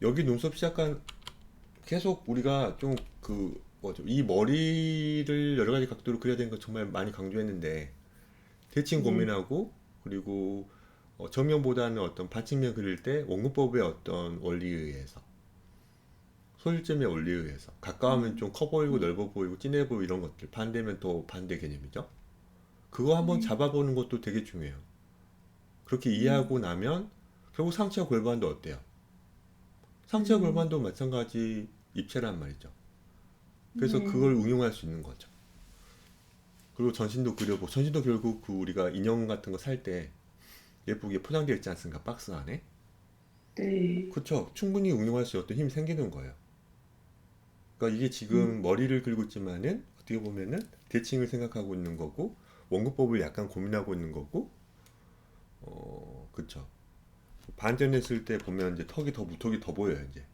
여기 눈썹 시작한, 계속 우리가 좀 뭐죠? 이 머리를 여러 가지 각도로 그려야 되는 거 정말 많이 강조했는데, 대칭 고민하고, 그리고 정면보다는 어떤 반측면 그릴 때 원근법의 어떤 원리에 의해서, 소일점의 원리에 의해서, 가까우면 좀 커 보이고 넓어 보이고 진해 보이고 이런 것들, 반대면 또 반대 개념이죠. 그거 한번 잡아보는 것도 되게 중요해요. 그렇게 이해하고 나면 결국 상체와 골반도 어때요? 상체와 골반도 마찬가지 입체란 말이죠. 그래서 그걸 응용할 수 있는 거죠. 그리고 전신도 그려보고, 전신도 결국 우리가 인형 같은 거 살 때 예쁘게 포장되어 있지 않습니까? 박스 안에. 네. 그쵸? 충분히 응용할 수 있는 어떤 힘이 생기는 거예요. 그러니까 이게 지금 머리를 그리고 있지만은 어떻게 보면은 대칭을 생각하고 있는 거고, 원근법을 약간 고민하고 있는 거고, 그쵸? 반전했을 때 보면 이제 무턱이 더 보여요, 이제.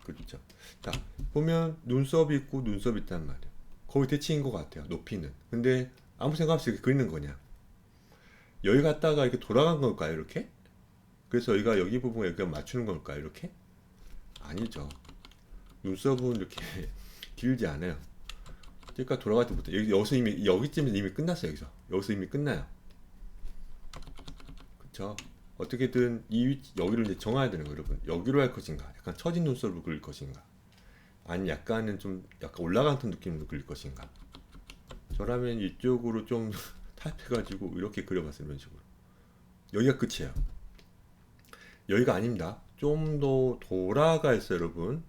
그렇죠. 자, 보면 눈썹이 있고 눈썹이 있단 말이에요. 거의 대칭인 것 같아요, 높이는. 근데 아무 생각 없이 이렇게 그리는 거냐? 여기 갔다가 이렇게 돌아간 걸까요, 이렇게? 그래서 여기가 여기 부분에 여기가 맞추는 걸까요, 이렇게? 아니죠. 눈썹은 이렇게 길지 않아요. 그러니까 돌아갈 때부터 여기서 이미 여기쯤에서 이미 끝났어요. 여기서 이미 끝나요. 그쵸? 어떻게든 이 위치 여기를 이제 정해야 되는 거예요, 여러분. 여기로 할 것인가? 약간 처진 눈썹으로 그릴 것인가? 아니 약간은 좀 약간 올라간 듯 느낌으로 그릴 것인가? 저라면 이쪽으로 좀 타입해가지고 이렇게 그려봤어요, 이런 식으로. 여기가 끝이에요. 여기가 아닙니다. 좀 더 돌아가 있어요, 여러분.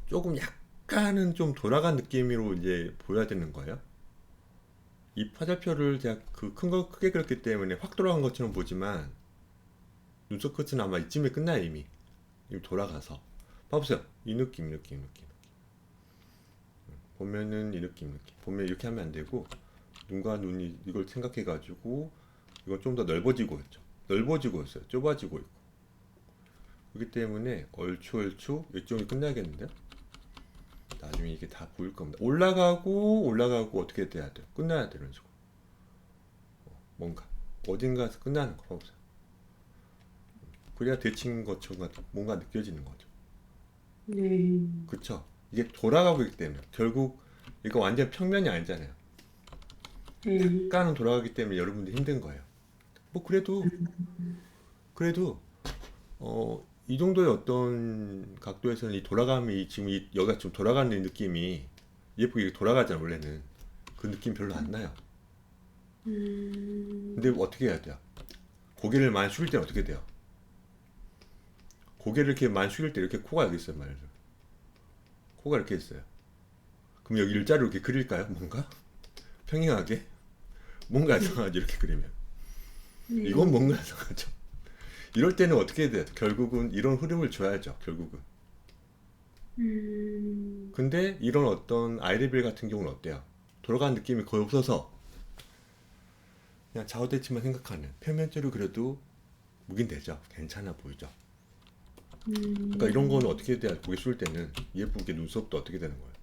조금 약간은 좀 돌아간 느낌으로 이제 보여야 되는 거예요. 이 화살표를 제가 큰 거 크게 그렸기 때문에 확 돌아간 것처럼 보지만 눈썹 끝은 아마 이쯤에 끝나요, 이미 돌아가서. 봐보세요. 이 느낌. 보면은 이 느낌. 보면 이렇게 하면 안 되고, 눈과 눈이 이걸 생각해가지고, 이건 좀 더 넓어지고 있죠. 넓어지고 있어요. 좁아지고 있고. 그렇기 때문에 얼추 이쪽이 끝나겠는데요? 나중에 이게 다 보일 겁니다. 올라가고 어떻게 돼야 돼요? 끝나야 돼요, 이런 식으로. 뭔가 어딘가에서 끝나는 거 봐보세요. 그래야 대칭 것처럼 뭔가 느껴지는 거죠. 그쵸? 이게 돌아가고 있기 때문에 결국 이거 완전 평면이 아니잖아요. 약간은 돌아가기 때문에 여러분들 힘든 거예요. 뭐 그래도 이 정도의 어떤 각도에서는 이 돌아감이 지금 여기가 좀 돌아가는 느낌이 예쁘게 돌아가잖아, 원래는. 그 느낌 별로 안 나요. 근데 어떻게 해야 돼요? 고개를 많이 숙일 때는 어떻게 돼요? 고개를 이렇게 많이 숙일 때 이렇게 코가 여기 있어요, 말이죠. 코가 이렇게 있어요. 그럼 여기 일자로 이렇게 그릴까요? 뭔가? 평행하게? 뭔가 이상하죠, 이렇게 그리면. 이건 뭔가 이상하죠. 이럴 때는 어떻게 해야 돼요? 결국은 이런 흐름을 줘야죠, 결국은. 근데 이런 어떤 아이레벨 같은 경우는 어때요? 돌아가는 느낌이 거의 없어서 그냥 좌우대칭만 생각하는, 표면적으로 그래도 묵인되죠. 괜찮아 보이죠. 그러니까 이런 거는 어떻게 돼야 보기 쉬울 때는 예쁘게 눈썹도 어떻게 되는 거예요?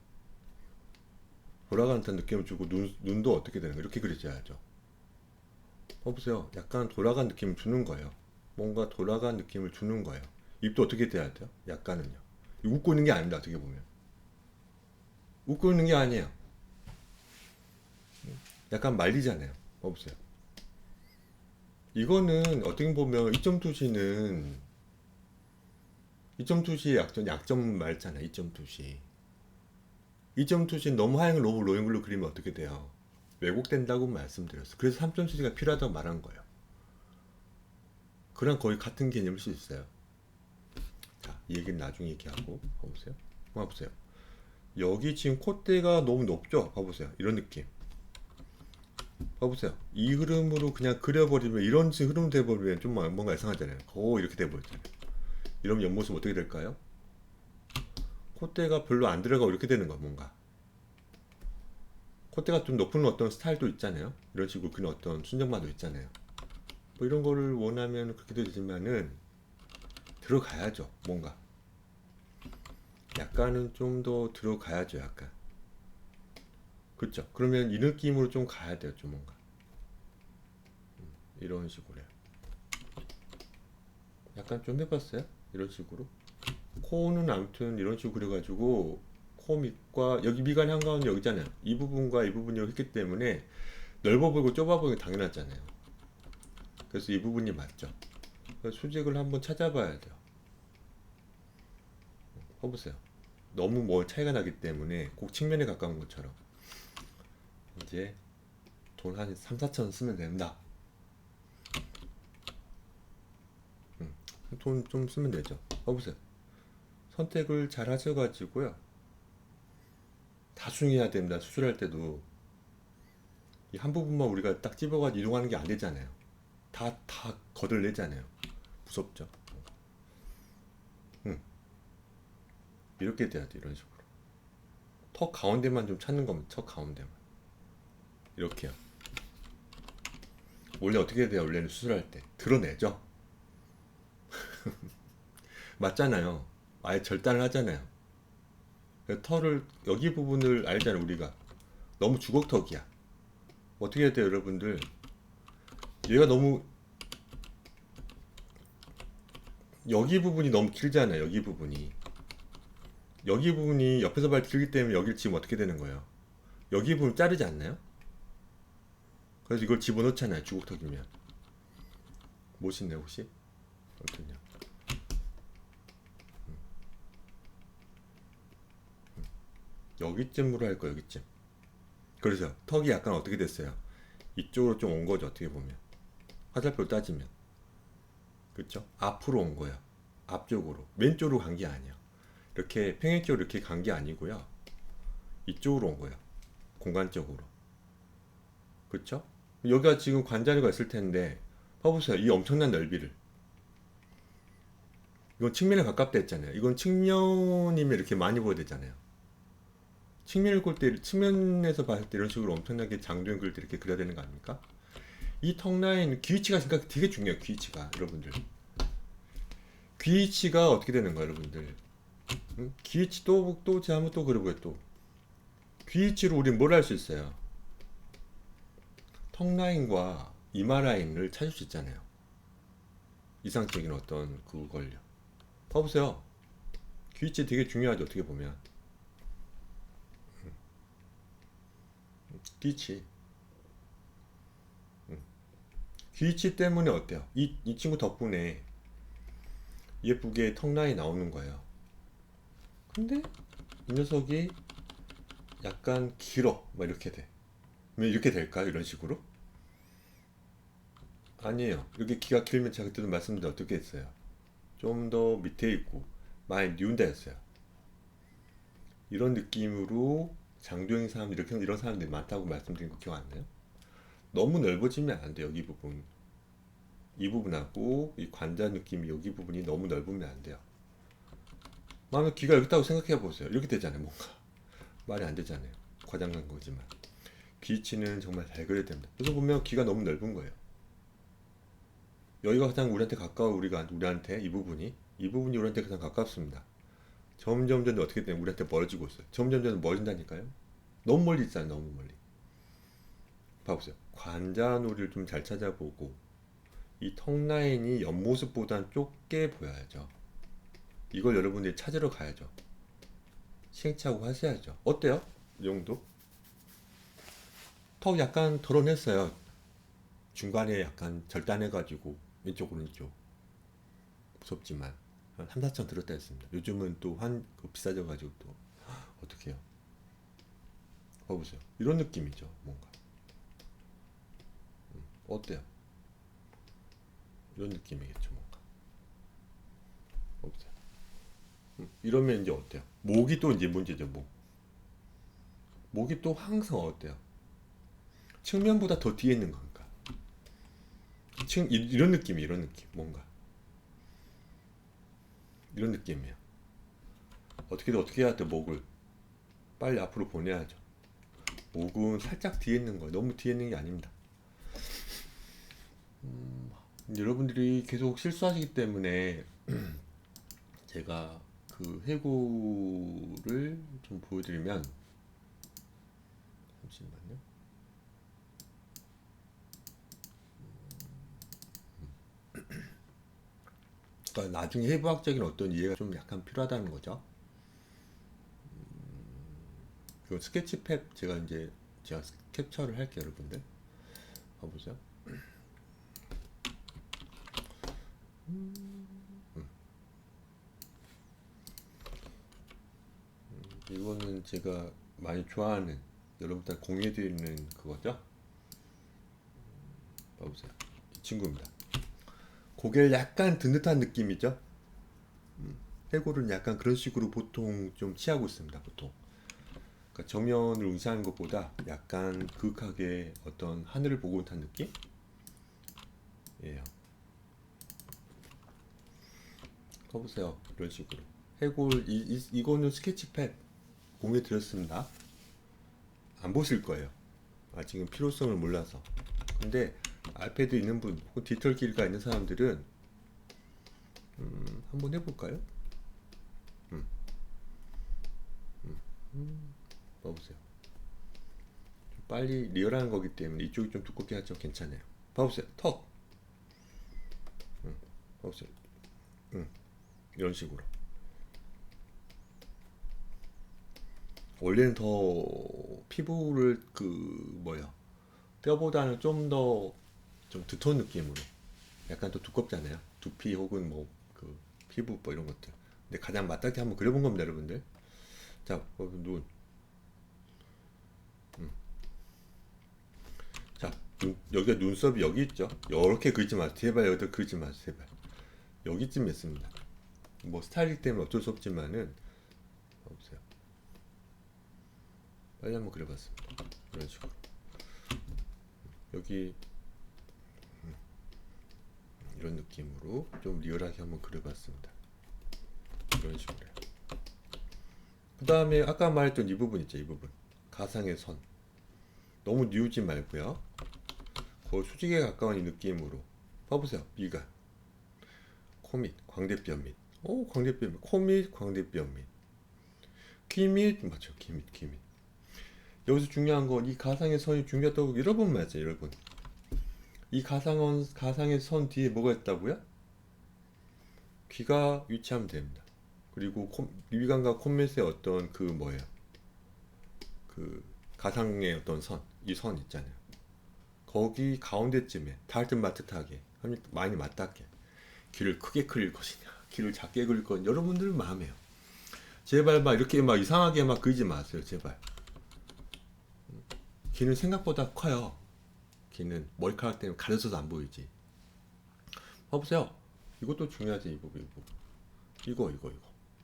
돌아가는 듯한 느낌을 주고 눈도 어떻게 되는 거예요? 이렇게 그려줘야죠. 보세요. 약간 돌아간 느낌을 주는 거예요. 뭔가 돌아간 느낌을 주는 거예요. 입도 어떻게 돼야 돼요? 약간은요. 웃고 있는 게 아닙니다. 어떻게 보면. 웃고 있는 게 아니에요. 약간 말리잖아요. 보세요. 이거는 어떻게 보면 2.2시는 2.2시의 약점 말잖아요. 2.2시. 2.2시는 너무 하얀 너무 로잉글로 그리면 어떻게 돼요? 왜곡된다고 말씀드렸어요. 그래서 3.7가 필요하다고 말한 거예요. 그랑 거의 같은 개념일 수 있어요. 자, 이 얘기는 나중에 얘기하고 봐보세요. 봐보세요. 여기 지금 콧대가 너무 높죠? 봐보세요. 이런 느낌. 봐보세요. 이 흐름으로 그냥 그려버리면 이런 식으로 흐름 돼버리면 좀 뭔가 이상하잖아요. 이렇게 돼버렸잖아요. 이러면 옆모습 어떻게 될까요? 콧대가 별로 안 들어가고 이렇게 되는 거야. 뭔가 콧대가 좀 높은 어떤 스타일도 있잖아요. 이런 식으로 그런 어떤 순정마도 있잖아요. 뭐 이런 거를 원하면 그렇게 되지만은 들어가야죠. 뭔가 약간은 좀 더 들어가야죠. 약간 그렇죠. 그러면 이 느낌으로 좀 가야 돼요. 좀 뭔가 이런 식으로 해요. 약간 좀 해봤어요? 이런 식으로 코는 아무튼 이런 식으로 그려가지고 코 밑과 여기 미간 한가운데 여기 있잖아요. 이 부분과 이 부분이 했기 때문에 넓어 보이고 좁아 보이는 게 당연하잖아요. 그래서 이 부분이 맞죠. 그래서 수직을 한번 찾아봐야 돼요. 해보세요. 너무 뭐 차이가 나기 때문에 꼭 측면에 가까운 것처럼 이제 돈 한 3, 4천 쓰면 된다. 돈 좀 쓰면 되죠. 해보세요. 선택을 잘 하셔가지고요. 다중해야 됩니다. 수술할 때도 이 한 부분만 우리가 딱 집어가지고 이동하는 게 안 되잖아요. 다 거들내잖아요. 무섭죠. 이렇게 돼야 돼. 이런 식으로 턱 가운데만 좀 찾는 겁니다. 턱 가운데만 이렇게요. 원래 어떻게 돼요? 원래는 수술할 때 드러내죠. 맞잖아요. 아예 절단을 하잖아요. 털을 여기 부분을 알잖아요. 우리가 너무 주걱턱이야. 어떻게 해야 돼요, 여러분들? 얘가 너무 여기 부분이 너무 길잖아요. 여기 부분이 옆에서 발 길기 때문에 여기를 지금 어떻게 되는 거예요? 여기 부분 자르지 않나요? 그래서 이걸 집어넣잖아요. 주걱턱이면 멋있네 혹시? 아무튼요. 여기쯤으로 할 거예요. 여기쯤. 그래서 턱이 약간 어떻게 됐어요? 이쪽으로 좀 온 거죠. 어떻게 보면 화살표로 따지면 그렇죠? 앞으로 온 거예요. 앞쪽으로 왼쪽으로 간 게 아니에요. 이렇게 평행적으로 이렇게 간 게 아니고요. 이쪽으로 온 거예요. 공간적으로. 그렇죠? 여기가 지금 관자리가 있을 텐데 봐보세요. 이 엄청난 넓이를. 이건 측면에 가깝다 했잖아요. 이건 측면이면 이렇게 많이 보여야 되잖아요. 측면을 볼 때, 측면에서 봤을 때 이런 식으로 엄청나게 장도연 그릴 때 이렇게 그려야 되는 거 아닙니까? 이 턱 라인, 귀 위치가 생각 되게 중요해요. 귀 위치가. 여러분들. 귀 위치가 어떻게 되는 거예요, 여러분들? 귀 위치 제가 한번 또 그려보게요, 또. 귀 위치로 우리는 뭘 할 수 있어요? 턱 라인과 이마 라인을 찾을 수 있잖아요. 이상적인 어떤 그걸요. 봐보세요. 귀 위치 되게 중요하죠, 어떻게 보면. 귀 위치. 귀 위치 때문에 어때요? 이 친구 덕분에 예쁘게 턱 라인이 나오는 거예요. 근데 이 녀석이 약간 길어. 막 이렇게 돼. 왜 이렇게 될까요? 이런 식으로? 아니에요. 이렇게 귀가 길면 제가 그때도 말씀드린 어떻게 했어요? 좀 더 밑에 있고 많이 니운다 했어요. 이런 느낌으로 장도연 사람 이런 사람들이 많다고 말씀드린 거 기억 안 나요? 너무 넓어지면 안 돼요. 이 부분. 이 부분하고 이 관자 느낌이 여기 부분이 너무 넓으면 안 돼요. 마음에 귀가 여기 있다고 생각해 보세요. 이렇게 되잖아요. 뭔가 말이 안 되잖아요. 과장난 거지만 귀 위치는 정말 잘 그려야 됩니다. 그래서 보면 귀가 너무 넓은 거예요. 여기가 가장 우리한테 가까워 우리한테 이 부분이 이 부분이 우리한테 가장 가깝습니다. 점점 어떻게 되면 우리한테 멀어지고 있어요. 점점 멀어진다니까요. 너무 멀리 있잖아요. 너무 멀리. 봐보세요. 관자놀이를 좀 잘 찾아보고 이 턱 라인이 옆모습보단 좁게 보여야죠. 이걸 여러분들이 찾으러 가야죠. 시행착오 하셔야죠. 어때요? 이 정도? 턱 약간 덜어냈어요. 중간에 약간 절단해가지고 왼쪽 오른쪽 무섭지만 한 3, 4천 들었다 했습니다. 요즘은 또 비싸져가지고 또 어떻게 해요? 봐보세요. 이런 느낌이죠. 뭔가 어때요? 이런 느낌이겠죠. 뭔가 봐보세요. 이러면 이제 어때요? 목이 또 이제 문제죠. 목이 또 항상 어때요? 측면보다 더 뒤에 있는 건가? 이런 느낌이 이런 느낌 뭔가 이런 느낌이에요. 어떻게 해야 돼? 목을 빨리 앞으로 보내야죠. 목은 살짝 뒤에 있는 거예요. 너무 뒤에 있는 게 아닙니다. 여러분들이 계속 실수하시기 때문에 제가 그 해구를 좀 보여드리면 잠시만요. 그러니까 나중에 해부학적인 어떤 이해가 좀 약간 필요하다는 거죠. 그 스케치팩 제가 캡처를 할게요, 여러분들. 봐보세요. 이거는 제가 많이 좋아하는 여러분들 공유해드리는 그거죠. 봐보세요. 이 친구입니다. 고개를 약간 든 듯한 느낌이죠. 해골은 약간 그런 식으로 보통 좀 취하고 있습니다. 보통. 그러니까 정면을 응시하는 것보다 약간 그윽하게 어떤 하늘을 보고 듯한 느낌? 예요. 봐보세요. 이런 식으로. 해골, 이거는 스케치팩 공유해 드렸습니다. 안 보실 거예요. 지금 필요성을 몰라서. 근데 아이패드 있는 분, 혹은 디지털 기기가 있는 사람들은 한번 해볼까요? 봐보세요. 좀 빨리 리얼한 거기 때문에 이쪽이 좀 두껍게 하죠. 괜찮아요. 봐보세요. 턱. 봐보세요. 이런 식으로. 원래는 더 피부를 뼈보다는 좀 더 좀 두터운 느낌으로 약간 더 두껍잖아요. 두피 혹은 피부 이런 것들. 근데 가장 맞닿게 한번 그려본 겁니다, 여러분들. 자, 눈. 자, 여기가 눈썹이 여기 있죠. 이렇게 그리지 마세요. 제발 여기다 그리지 마세요. 제발. 여기쯤 있습니다. 스타일 때문에 어쩔 수 없지만은 보세요. 빨리 한번 그려봤습니다. 이런 식으로. 여기 이런 느낌으로 좀 리얼하게 한번 그려봤습니다. 이런 식으로. 그 다음에 아까 말했던 이 부분 있죠. 이 부분. 가상의 선. 너무 뉘우지 말고요. 거의 수직에 가까운 이 느낌으로. 봐보세요. 미간. 코 밑, 광대뼈 밑. 광대뼈 밑. 코 밑, 광대뼈 밑. 귀 밑, 맞죠. 귀 밑. 여기서 중요한 건 이 가상의 선이 중요하다고 여러분 맞죠. 여러분. 이 가상의 선 뒤에 뭐가 있다고요? 귀가 위치하면 됩니다. 그리고 위간과 콧밑의 어떤 가상의 어떤 이 선 있잖아요. 거기 가운데쯤에 닿을 듯 말 듯하게 많이 맞닿게 귀를 크게 그릴 것이냐, 귀를 작게 그릴 것이냐, 여러분들 마음이에요. 제발 이렇게 이상하게 그리지 마세요. 제발. 귀는 생각보다 커요. 귀는 머리카락 때문에 가려져서 안 보이지. 봐보세요. 이것도 중요하지. 이 부분. 이거.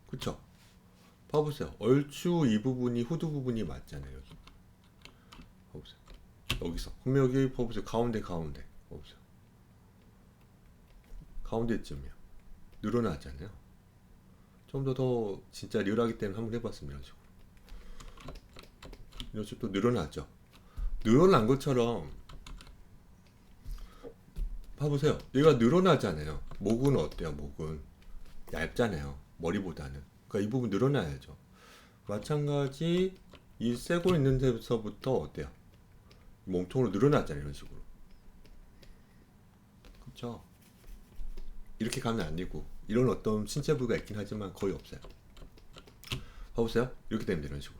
그쵸? 봐보세요. 얼추 이 부분이 후두 부분이 맞잖아요. 여기. 봐보세요. 여기서. 그럼 여기 봐보세요. 가운데. 봐보세요. 가운데쯤이요. 늘어나잖아요. 좀 더 진짜 리얼하기 때문에 한번 해봤습니다. 이런 식으로 또 늘어나죠. 늘어난 것처럼 봐보세요. 얘가 늘어나잖아요. 목은 어때요? 목은 얇잖아요. 머리보다는. 그러니까 이 부분 늘어나야죠. 마찬가지 이 쇄골 있는 데서부터 어때요? 몸통으로 늘어났잖아요. 이런 식으로. 그렇죠? 이렇게 가면 안 되고 이런 어떤 신체 부위가 있긴 하지만 거의 없어요. 봐보세요. 이렇게 됩니다. 이런 식으로.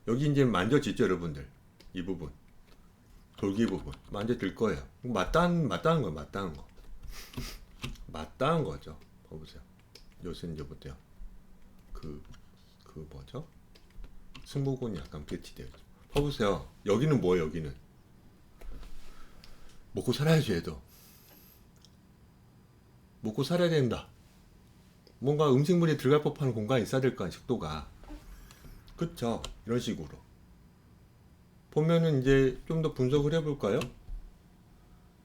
여기 이제 만져지죠, 여러분들. 이 부분. 돌기 부분. 만져질 거예요. 맞다는 거예요, 맞다는 거. 맞다는 거죠. 봐보세요. 요새 이제 보세요. 그 뭐죠? 승모근이 약간 배치되어 있죠. 봐보세요. 여기는 뭐예요, 여기는? 먹고 살아야죠, 얘도. 먹고 살아야 된다. 뭔가 음식물이 들어갈 법한 공간이 있어야 될 거 아니에요, 식도가. 그쵸? 이런 식으로. 보면은 이제 좀 더 분석을 해볼까요?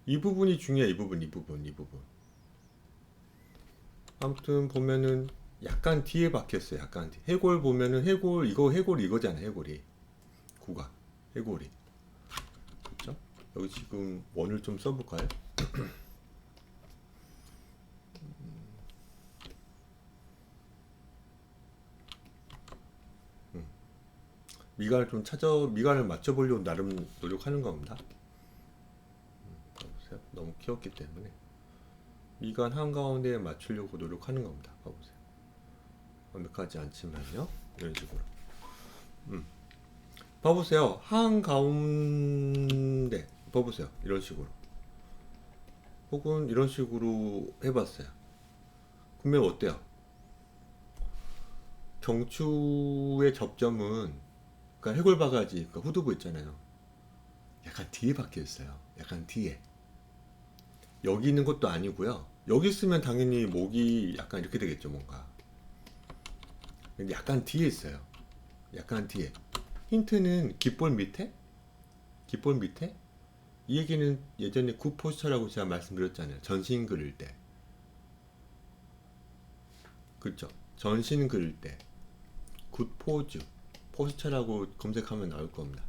이 부분이 중요해, 이 부분. 아무튼 보면은 약간 뒤에 박혔어요, 약간 뒤. 해골 보면은 해골 이거잖아, 해골이. 구가. 해골이. 그쵸? 여기 지금 원을 좀 써볼까요? 미간을 맞춰보려고 나름 노력하는 겁니다. 봐보세요. 너무 키웠기 때문에. 미간 한가운데에 맞추려고 노력하는 겁니다. 봐보세요. 완벽하지 않지만요. 이런 식으로. 봐보세요. 한가운데. 봐보세요. 이런 식으로. 혹은 이런 식으로 해봤어요. 그러면 어때요? 경추의 접점은 그러니까 해골바가지, 그러니까 후두부 있잖아요. 약간 뒤에 박혀 있어요. 약간 뒤에. 여기 있는 것도 아니고요. 여기 있으면 당연히 목이 약간 이렇게 되겠죠, 뭔가. 근데 약간 뒤에 있어요. 약간 뒤에. 힌트는 귓볼 밑에? 귓볼 밑에? 이 얘기는 예전에 굿 포스처라고 제가 말씀드렸잖아요. 전신 그릴 때. 그쵸? 전신 그릴 때. 굿 포즈. 포스처라고 검색하면 나올 겁니다.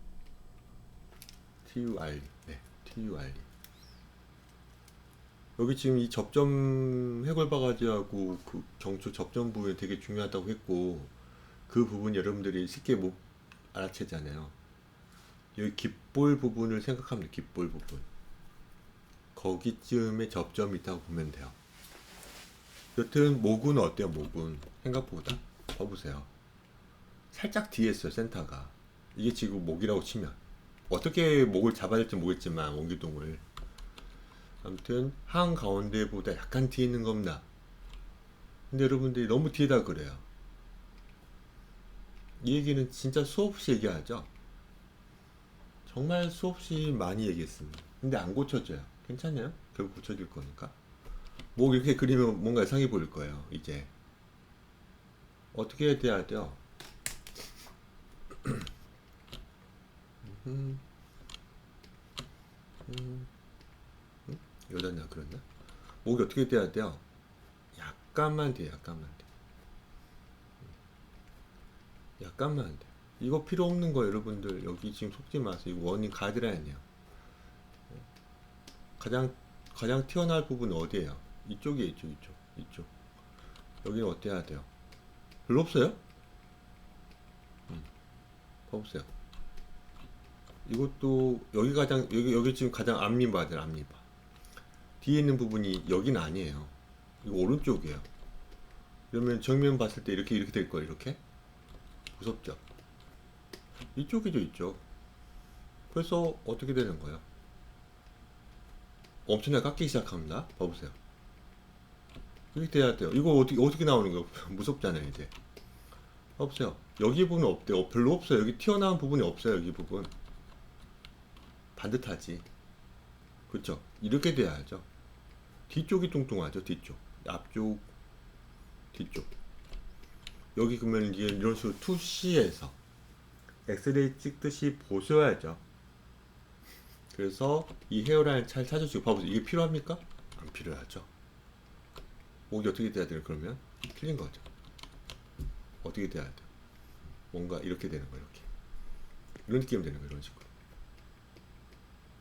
TUR. 네, TUR. 여기 지금 이 접점 해골바가지하고 그 경추 접점 부분이 되게 중요하다고 했고 그 부분 여러분들이 쉽게 못 알아채잖아요. 여기 귓볼 부분을 생각하면 돼요. 귓볼 부분. 거기쯤에 접점이 있다고 보면 돼요. 여튼 목은 어때요? 목은 생각보다 봐보세요. 살짝 뒤에 있어요. 센터가. 이게 지금 목이라고 치면 어떻게 목을 잡아야 될지 모르겠지만 원기둥을 아무튼 한가운데보다 약간 뒤에 있는 겁니다. 근데 여러분들이 너무 뒤에다 그래요. 이 얘기는 진짜 수없이 얘기하죠. 정말 수없이 많이 얘기했습니다. 근데 안 고쳐져요. 괜찮아요? 결국 고쳐질 거니까. 목 이렇게 그리면 뭔가 이상해 보일 거예요. 이제 어떻게 해야 돼요? 여자냐 그랬나? 목이 어떻게 돼야 돼요? 약간만 돼, 약간만 돼. 약간만 돼. 이거 필요 없는 거 여러분들 여기 지금 속지 마세요. 이거 원인 가드라인이에요. 가장 튀어나올 부분은 어디예요? 이쪽이에요, 이쪽. 여기는 어때야 돼요? 별로 없어요? 봐보세요. 이것도 여기 지금 가장 앞니바잖아, 앞니바. 뒤에 있는 부분이 여기는 아니에요. 이거 오른쪽이에요. 그러면 정면 봤을 때 이렇게 될 거예요, 이렇게. 무섭죠? 이쪽이죠, 이쪽. 그래서 어떻게 되는 거예요? 엄청나게 깎이기 시작합니다. 봐보세요. 이렇게 돼야 돼요. 이거 어떻게 나오는 거예요? 무섭잖아요, 이제. 봐보세요. 여기 부분 없대요. 별로 없어요. 여기 튀어나온 부분이 없어요, 여기 부분. 반듯하지. 그쵸? 이렇게 돼야죠. 뒤쪽이 뚱뚱하죠, 뒤쪽. 앞쪽, 뒤쪽. 여기 그러면 이제 이런 식으로 2C에서 엑스레이 찍듯이 보셔야죠. 그래서 이 헤어라인 잘 찾으시고 봐보세요. 이게 필요합니까? 안 필요하죠. 목이 어떻게 돼야 돼요? 그러면 틀린 거죠. 어떻게 돼야 돼요? 뭔가 이렇게 되는 거예요. 이렇게 이런 느낌 되는 거예요. 이런 식으로.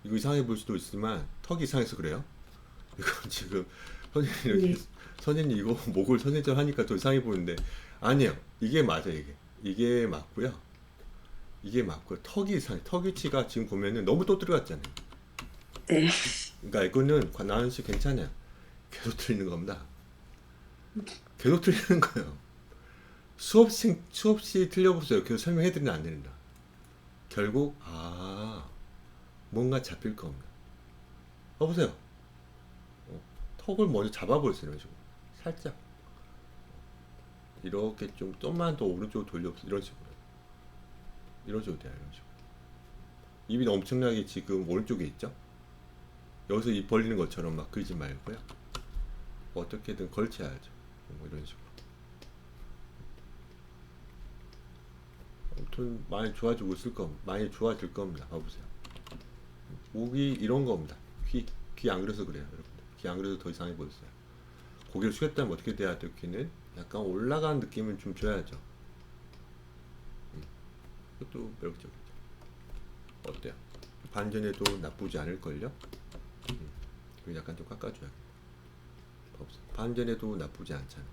이거 이상해 보일 수도 있지만 턱이 이상해서 그래요. 이건 지금 선생님 이렇게 네. 선생님 이거 목을 선생님 하니까 더 이상해 보이는데 아니에요. 이게 맞아 이게 맞고요. 이게 맞고요. 턱이 이상해. 턱 위치가 지금 보면은 너무 또 들어갔잖아요. 네. 그러니까 이거는 나은 씨 괜찮아요. 계속 틀리는 겁니다. 계속 틀리는 거예요. 수없이 틀려보세요. 계속 설명해드리면 안 된다. 결국 뭔가 잡힐 겁니다. 보세요. 턱을 먼저 잡아버렸어요. 이런 식으로 살짝 이렇게 좀만 더 오른쪽으로 돌려보세요. 이런 식으로 돼요. 이런 식으로 입이 엄청나게 지금 오른쪽에 있죠. 여기서 입 벌리는 것처럼 막 그러지 말고요. 어떻게든 걸쳐야죠. 뭐 이런 식으로. 아무튼 많이 좋아지고 있을 겁니다. 많이 좋아질 겁니다. 봐보세요. 목이 이런 겁니다. 귀 안 그래서 그래요, 여러분들. 귀 안 그래서 더 이상해 보였어요. 고개를 숙였다면 어떻게 돼야 돼? 귀는 약간 올라가는 느낌을 좀 줘야죠. 그것도 매력적이죠. 어때요? 반전에도 나쁘지 않을걸요? 그리고 약간 좀 깎아줘야겠다. 봐보세요. 반전에도 나쁘지 않잖아요.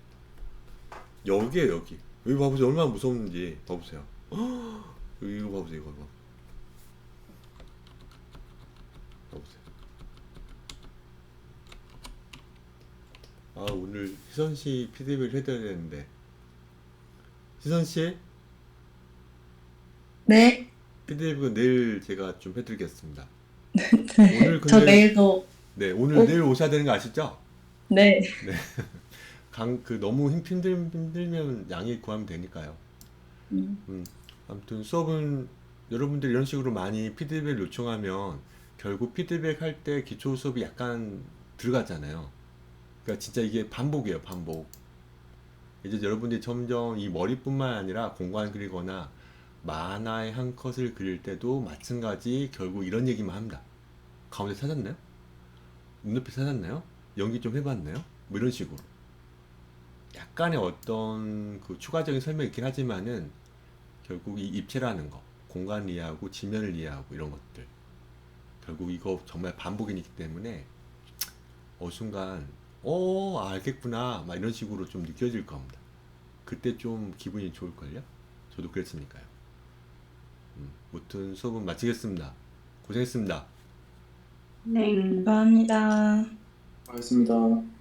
여기에요, 여기. 여기 봐보세요. 얼마나 무섭는지. 봐보세요. 이거 봐보세요, 이거 봐. 봐보세요. 오늘 희선씨 피드백을 해드려야 되는데. 희선씨, 네. 피드백은 내일 제가 좀 해드리겠습니다. 네. 오늘 저 근데, 내일도, 네, 오늘 어? 내일 오셔야 되는 거 아시죠? 네. 너무 힘들면 양해 구하면 되니까요. 음, 아무튼 수업은 여러분들 이런 식으로 많이 피드백을 요청하면 결국 피드백 할 때 기초 수업이 약간 들어가잖아요. 그러니까 진짜 이게 반복이에요, 반복. 이제 여러분들이 점점 이 머리뿐만 아니라 공간 그리거나 만화의 한 컷을 그릴 때도 마찬가지 결국 이런 얘기만 합니다. 가운데 찾았나요? 눈높이 찾았나요? 연기 좀 해봤나요? 뭐 이런 식으로. 약간의 어떤 그 추가적인 설명이 있긴 하지만은 결국 이 입체라는 거, 공간을 이해하고 지면을 이해하고 이런 것들. 결국 이거 정말 반복이기 때문에 순간 알겠구나 막 이런 식으로 좀 느껴질 겁니다. 그때 좀 기분이 좋을걸요? 저도 그랬으니까요. 무튼 수업은 마치겠습니다. 고생했습니다. 네. 감사합니다. 알겠습니다.